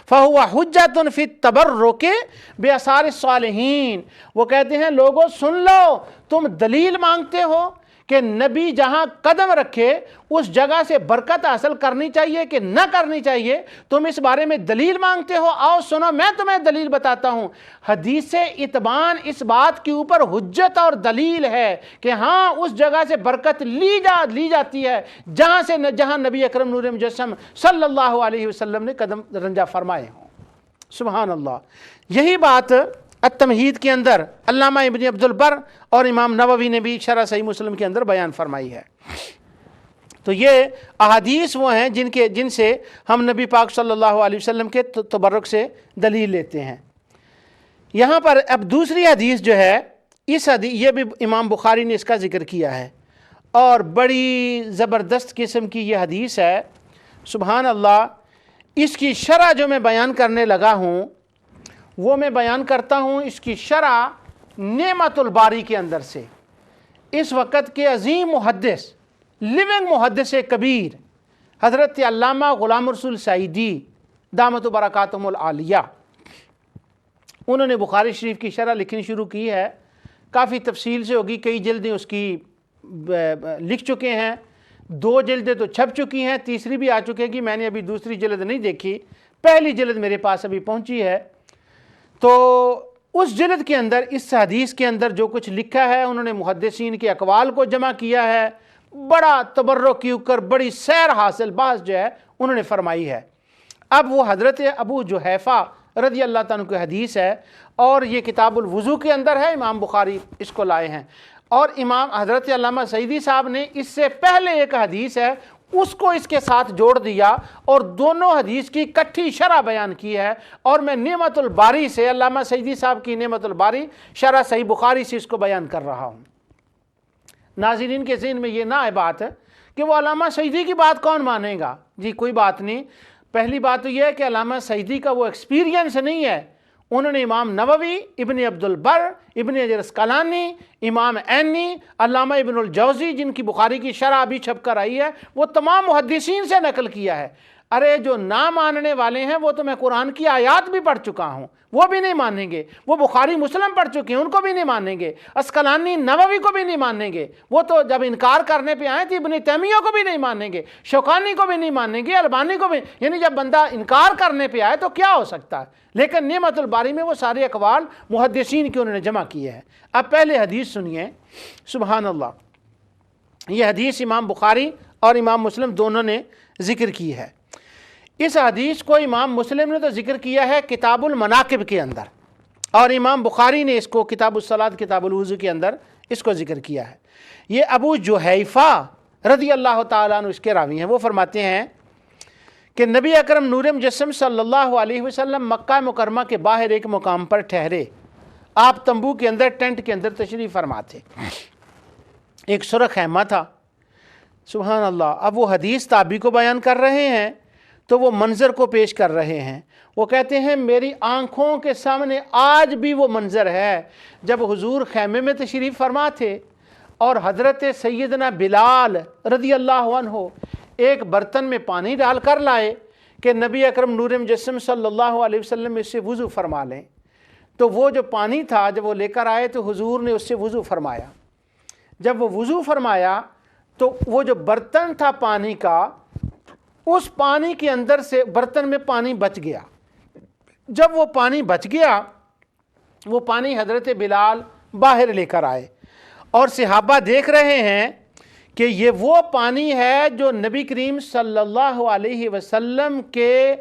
فَهُوَ حُجَّةٌ فِي التَّبَرُّكِ بِآثَارِ الصَّالِحِينَ. وہ کہتے ہیں لوگوں سن لو، تم دلیل مانگتے ہو کہ نبی جہاں قدم رکھے اس جگہ سے برکت حاصل کرنی چاہیے کہ نہ کرنی چاہیے، تم اس بارے میں دلیل مانگتے ہو. آؤ سنو، میں تمہیں دلیل بتاتا ہوں. حدیث اتبان اس بات کے اوپر حجت اور دلیل ہے کہ ہاں اس جگہ سے برکت لی جاتی ہے جہاں نبی اکرم نور مجسم صلی اللہ علیہ وسلم نے قدم رنجہ فرمائے ہوں. سبحان اللہ. یہی بات التمہید کے اندر علامہ ابن عبد البر اور امام نووی نے بھی شرح صحیح مسلم کے اندر بیان فرمائی ہے. تو یہ احادیث وہ ہیں جن سے ہم نبی پاک صلی اللہ علیہ وسلم کے تبرک سے دلیل لیتے ہیں. یہاں پر اب دوسری حدیث جو ہے، یہ بھی امام بخاری نے اس کا ذکر کیا ہے اور بڑی زبردست قسم کی یہ حدیث ہے. سبحان اللہ. اس کی شرح جو میں بیان کرنے لگا ہوں وہ میں بیان کرتا ہوں اس کی شرح نعمت الباری کے اندر سے. اس وقت کے عظیم محدث، لیونگ محدث کبیر حضرت علامہ غلام رسول سعیدی دامت برکاتہم العالیہ، انہوں نے بخاری شریف کی شرح لکھنی شروع کی ہے. کافی تفصیل سے ہوگی، کئی جلدیں اس کی لکھ چکے ہیں. 2 جلدیں تو چھپ چکی ہیں، تیسری بھی آ چکے گی. میں نے ابھی دوسری جلد نہیں دیکھی، پہلی جلد میرے پاس ابھی پہنچی ہے. تو اس جلد کے اندر اس حدیث کے اندر جو کچھ لکھا ہے انہوں نے محدثین کے اقوال کو جمع کیا ہے. بڑا تبرک کی اوپر بڑی سیر حاصل بحث جو ہے انہوں نے فرمائی ہے. اب وہ حضرت ابو جحیفہ رضی اللہ تعالیٰ کی حدیث ہے اور یہ کتاب الوضو کے اندر ہے. امام بخاری اس کو لائے ہیں اور امام حضرت علامہ سعیدی صاحب نے اس سے پہلے ایک حدیث ہے اس کو اس کے ساتھ جوڑ دیا اور دونوں حدیث کی کٹھی شرح بیان کی ہے. اور میں نعمت الباری سے، علامہ سعیدی صاحب کی نعمت الباری شرح صحیح بخاری سے اس کو بیان کر رہا ہوں. ناظرین کے ذہن میں یہ نہ آئے بات کہ وہ علامہ سعیدی کی بات کون مانے گا. جی کوئی بات نہیں. پہلی بات تو یہ ہے کہ علامہ سعیدی کا وہ ایکسپیرینس نہیں ہے. انہوں نے امام نووی، ابن عبد البر، ابن حجر اسقلانی، امام عینی، علامہ ابن الجوزی جن کی بخاری کی شرح ابھی چھپ کر آئی ہے، وہ تمام محدثین سے نقل کیا ہے. ارے جو نہ ماننے والے ہیں وہ تو میں قرآن کی آیات بھی پڑھ چکا ہوں، وہ بھی نہیں مانیں گے. وہ بخاری مسلم پڑھ چکے ہیں، ان کو بھی نہیں مانیں گے. اسقلانی نووی کو بھی نہیں مانیں گے. وہ تو جب انکار کرنے پہ آئے تھے ابن تیمیہ کو بھی نہیں مانیں گے، شوکانی کو بھی نہیں مانیں گے، البانی کو بھی. یعنی جب بندہ انکار کرنے پہ آئے تو کیا ہو سکتا ہے. لیکن نعمت الباری میں وہ سارے اقوال محدثین کی انہوں نے جمع کیے ہیں. اب پہلے حدیث سنیے. سبحان اللہ. یہ حدیث امام بخاری اور امام مسلم دونوں نے ذکر کی ہے. اس حدیث کو امام مسلم نے تو ذکر کیا ہے کتاب المناقب کے اندر اور امام بخاری نے اس کو کتاب الصلاۃ کتاب الوضو کے اندر اس کو ذکر کیا ہے. یہ ابو جحیفہ رضی اللہ تعالیٰ عنہ اس کے راوی ہیں. وہ فرماتے ہیں کہ نبی اکرم نور مجسم صلی اللہ علیہ وسلم مکہ مکرمہ کے باہر ایک مقام پر ٹھہرے. آپ تمبو کے اندر، ٹینٹ کے اندر تشریف فرما تھے. ایک سرخ خیمہ تھا. سبحان اللہ. اب وہ حدیث تابعی کو بیان کر رہے ہیں تو وہ منظر کو پیش کر رہے ہیں. وہ کہتے ہیں میری آنکھوں کے سامنے آج بھی وہ منظر ہے جب حضور خیمے میں تشریف فرما تھے اور حضرت سیدنا بلال رضی اللہ عنہ ایک برتن میں پانی ڈال کر لائے کہ نبی اکرم نور مجسم صلی اللہ علیہ وسلم اس سے وضو فرما لیں. تو وہ جو پانی تھا جب وہ لے کر آئے تو حضور نے اس سے وضو فرمایا. جب وہ وضو فرمایا تو وہ جو برتن تھا پانی کا، اس پانی کے اندر سے برتن میں پانی بچ گیا. جب وہ پانی بچ گیا، وہ پانی حضرت بلال باہر لے کر آئے اور صحابہ دیکھ رہے ہیں کہ یہ وہ پانی ہے جو نبی کریم صلی اللہ علیہ وسلم کے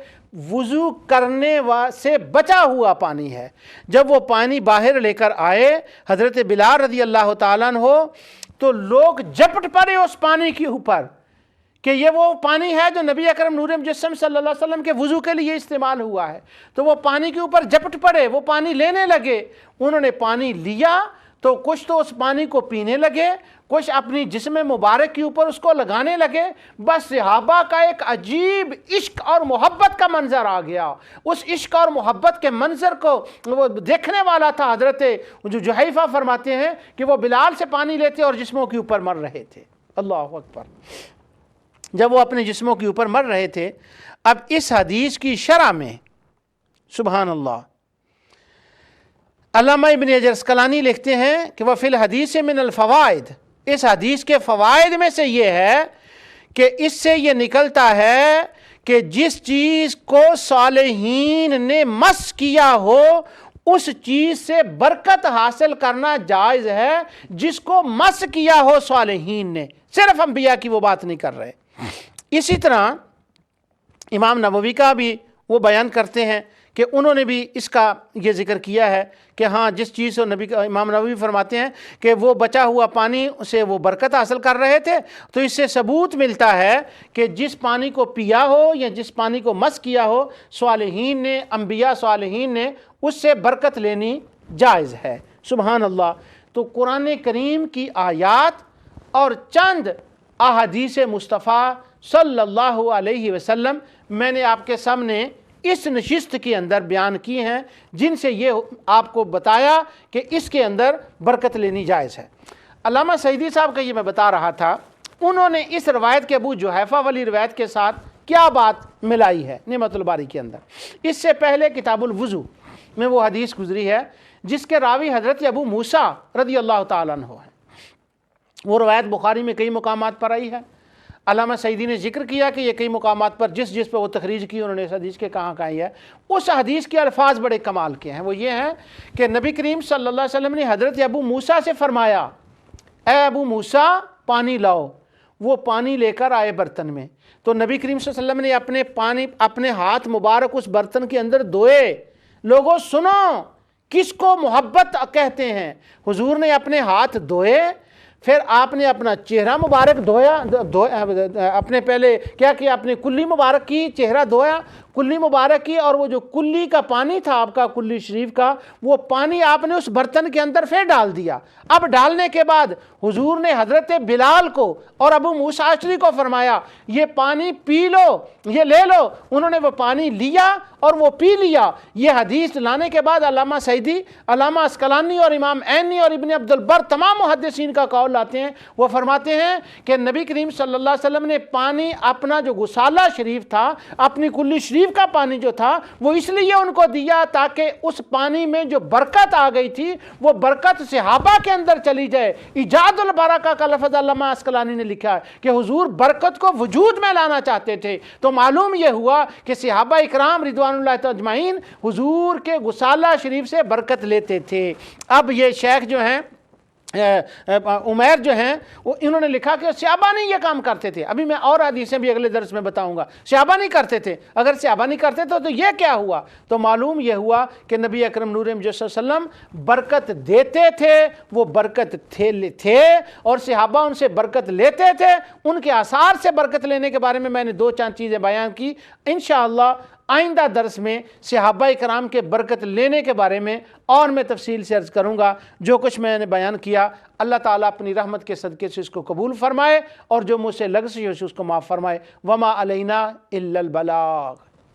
وضو کرنے سے بچا ہوا پانی ہے. جب وہ پانی باہر لے کر آئے حضرت بلال رضی اللہ تعالیٰ عنہ، تو لوگ جھپٹ پڑے اس پانی کے اوپر کہ یہ وہ پانی ہے جو نبی اکرم نور مجسم صلی اللہ علیہ وسلم کے وضو کے لیے استعمال ہوا ہے. تو وہ پانی کے اوپر جھپٹ پڑے، وہ پانی لینے لگے. انہوں نے پانی لیا تو کچھ تو اس پانی کو پینے لگے، کچھ اپنی جسم مبارک کے اوپر اس کو لگانے لگے۔ بس صحابہ کا ایک عجیب عشق اور محبت کا منظر آ گیا۔ اس عشق اور محبت کے منظر کو وہ دیکھنے والا تھا حضرت جو جحیفہ فرماتے ہیں کہ وہ بلال سے پانی لیتے اور جسموں کے اوپر مر رہے تھے۔ اللہ اکبر۔ جب وہ اپنے جسموں کے اوپر مر رہے تھے، اب اس حدیث کی شرح میں سبحان اللہ علامہ ابن حجر اسقلانی لکھتے ہیں کہ وہ فی الحدیث من الفوائد، اس حدیث کے فوائد میں سے یہ ہے کہ اس سے یہ نکلتا ہے کہ جس چیز کو صالحین نے مس کیا ہو اس چیز سے برکت حاصل کرنا جائز ہے، جس کو مس کیا ہو صالحین نے، صرف انبیاء کی وہ بات نہیں کر رہے۔ اسی طرح امام نووی کا بھی وہ بیان کرتے ہیں کہ انہوں نے بھی اس کا یہ ذکر کیا ہے کہ ہاں جس چیز سے نبی کا امام نووی فرماتے ہیں کہ وہ بچا ہوا پانی سے وہ برکت حاصل کر رہے تھے، تو اس سے ثبوت ملتا ہے کہ جس پانی کو پیا ہو یا جس پانی کو مس کیا ہو صالحین نے، انبیاء صالحین نے، اس سے برکت لینی جائز ہے۔ سبحان اللہ۔ تو قرآن کریم کی آیات اور چند احادیث مصطفیٰ صلی اللہ علیہ وسلم میں نے آپ کے سامنے اس نشست کے اندر بیان کی ہیں، جن سے یہ آپ کو بتایا کہ اس کے اندر برکت لینی جائز ہے۔ علامہ سعیدی صاحب کا یہ میں بتا رہا تھا، انہوں نے اس روایت کے ابو جحیفہ والی روایت کے ساتھ کیا بات ملائی ہے نعمت الباری کے اندر۔ اس سے پہلے کتاب الوضو میں وہ حدیث گزری ہے جس کے راوی حضرت ابو موسیٰ رضی اللہ تعالیٰ عنہ ہے۔ وہ روایت بخاری میں کئی مقامات پر آئی ہے۔ علامہ سعیدی نے ذکر کیا کہ یہ کئی مقامات پر جس پہ وہ تخریج کی انہوں نے اس حدیث کے کہاں کہی ہے۔ اس حدیث کے الفاظ بڑے کمال کے ہیں۔ وہ یہ ہیں کہ نبی کریم صلی اللہ علیہ وسلم نے حضرت ابو موسیٰ سے فرمایا، اے ابو موسیٰ پانی لاؤ۔ وہ پانی لے کر آئے برتن میں، تو نبی کریم صلی اللہ علیہ وسلم نے اپنے ہاتھ مبارک اس برتن کے اندر دھوئے۔ لوگوں سنو کس کو محبت کہتے ہیں۔ حضور نے اپنے ہاتھ دھوئے، پھر آپ نے اپنا چہرہ مبارک دھویا، اپنے پہلے کیا کیا، اپنے کلی مبارک کی، چہرہ دھویا، کلی مبارک کی، اور وہ جو کلی کا پانی تھا آپ کا کلی شریف کا، وہ پانی آپ نے اس برتن کے اندر پھر ڈال دیا۔ اب ڈالنے کے بعد حضور نے حضرت بلال کو اور ابو موسیٰ اشعری کو فرمایا یہ پانی پی لو، یہ لے لو۔ انہوں نے وہ پانی لیا اور وہ پی لیا۔ یہ حدیث لانے کے بعد علامہ سعیدی، علامہ اسقلانی اور امام عینی اور ابن عبد البر تمام محدثین کا قول لاتے ہیں۔ وہ فرماتے ہیں کہ نبی کریم صلی اللہ علیہ وسلم نے پانی اپنا جو غسالہ شریف تھا، اپنی کلی شریف کا پانی جو تھا، وہ اس لیے ان کو دیا تاکہ اس پانی میں جو برکت آ گئی تھی وہ برکت صحابہ کے اندر چلی جائے۔ ایجاد البرکہ کا لفظ علامہ اسقلانی نے لکھا ہے کہ حضور برکت کو وجود میں لانا چاہتے تھے۔ تو معلوم یہ ہوا کہ صحابہ اکرام رضوان اللہ اجمعین حضور کے غسالہ شریف سے برکت لیتے تھے۔ اب یہ شیخ جو ہیں عمیر جو ہیں، انہوں نے لکھا کہ صحابہ نہیں یہ کام کرتے تھے۔ ابھی میں اور حدیثیں بھی اگلے درس میں بتاؤں گا، صحابہ نہیں کرتے تھے۔ اگر صحابہ نہیں کرتے تو یہ کیا ہوا؟ تو معلوم یہ ہوا کہ نبی اکرم نور مجسم صلی اللہ علیہ وسلم برکت دیتے تھے، وہ برکت تھے اور صحابہ ان سے برکت لیتے تھے۔ ان کے آثار سے برکت لینے کے بارے میں میں نے دو چند چیزیں بیان کی۔ انشاءاللہ آئندہ درس میں صحابہ کرام کے برکت لینے کے بارے میں اور میں تفصیل سے عرض کروں گا۔ جو کچھ میں نے بیان کیا اللہ تعالیٰ اپنی رحمت کے صدقے سے اس کو قبول فرمائے، اور جو مجھ سے لغزش ہے اس کو معاف فرمائے۔ وما علینا الا البلاغ۔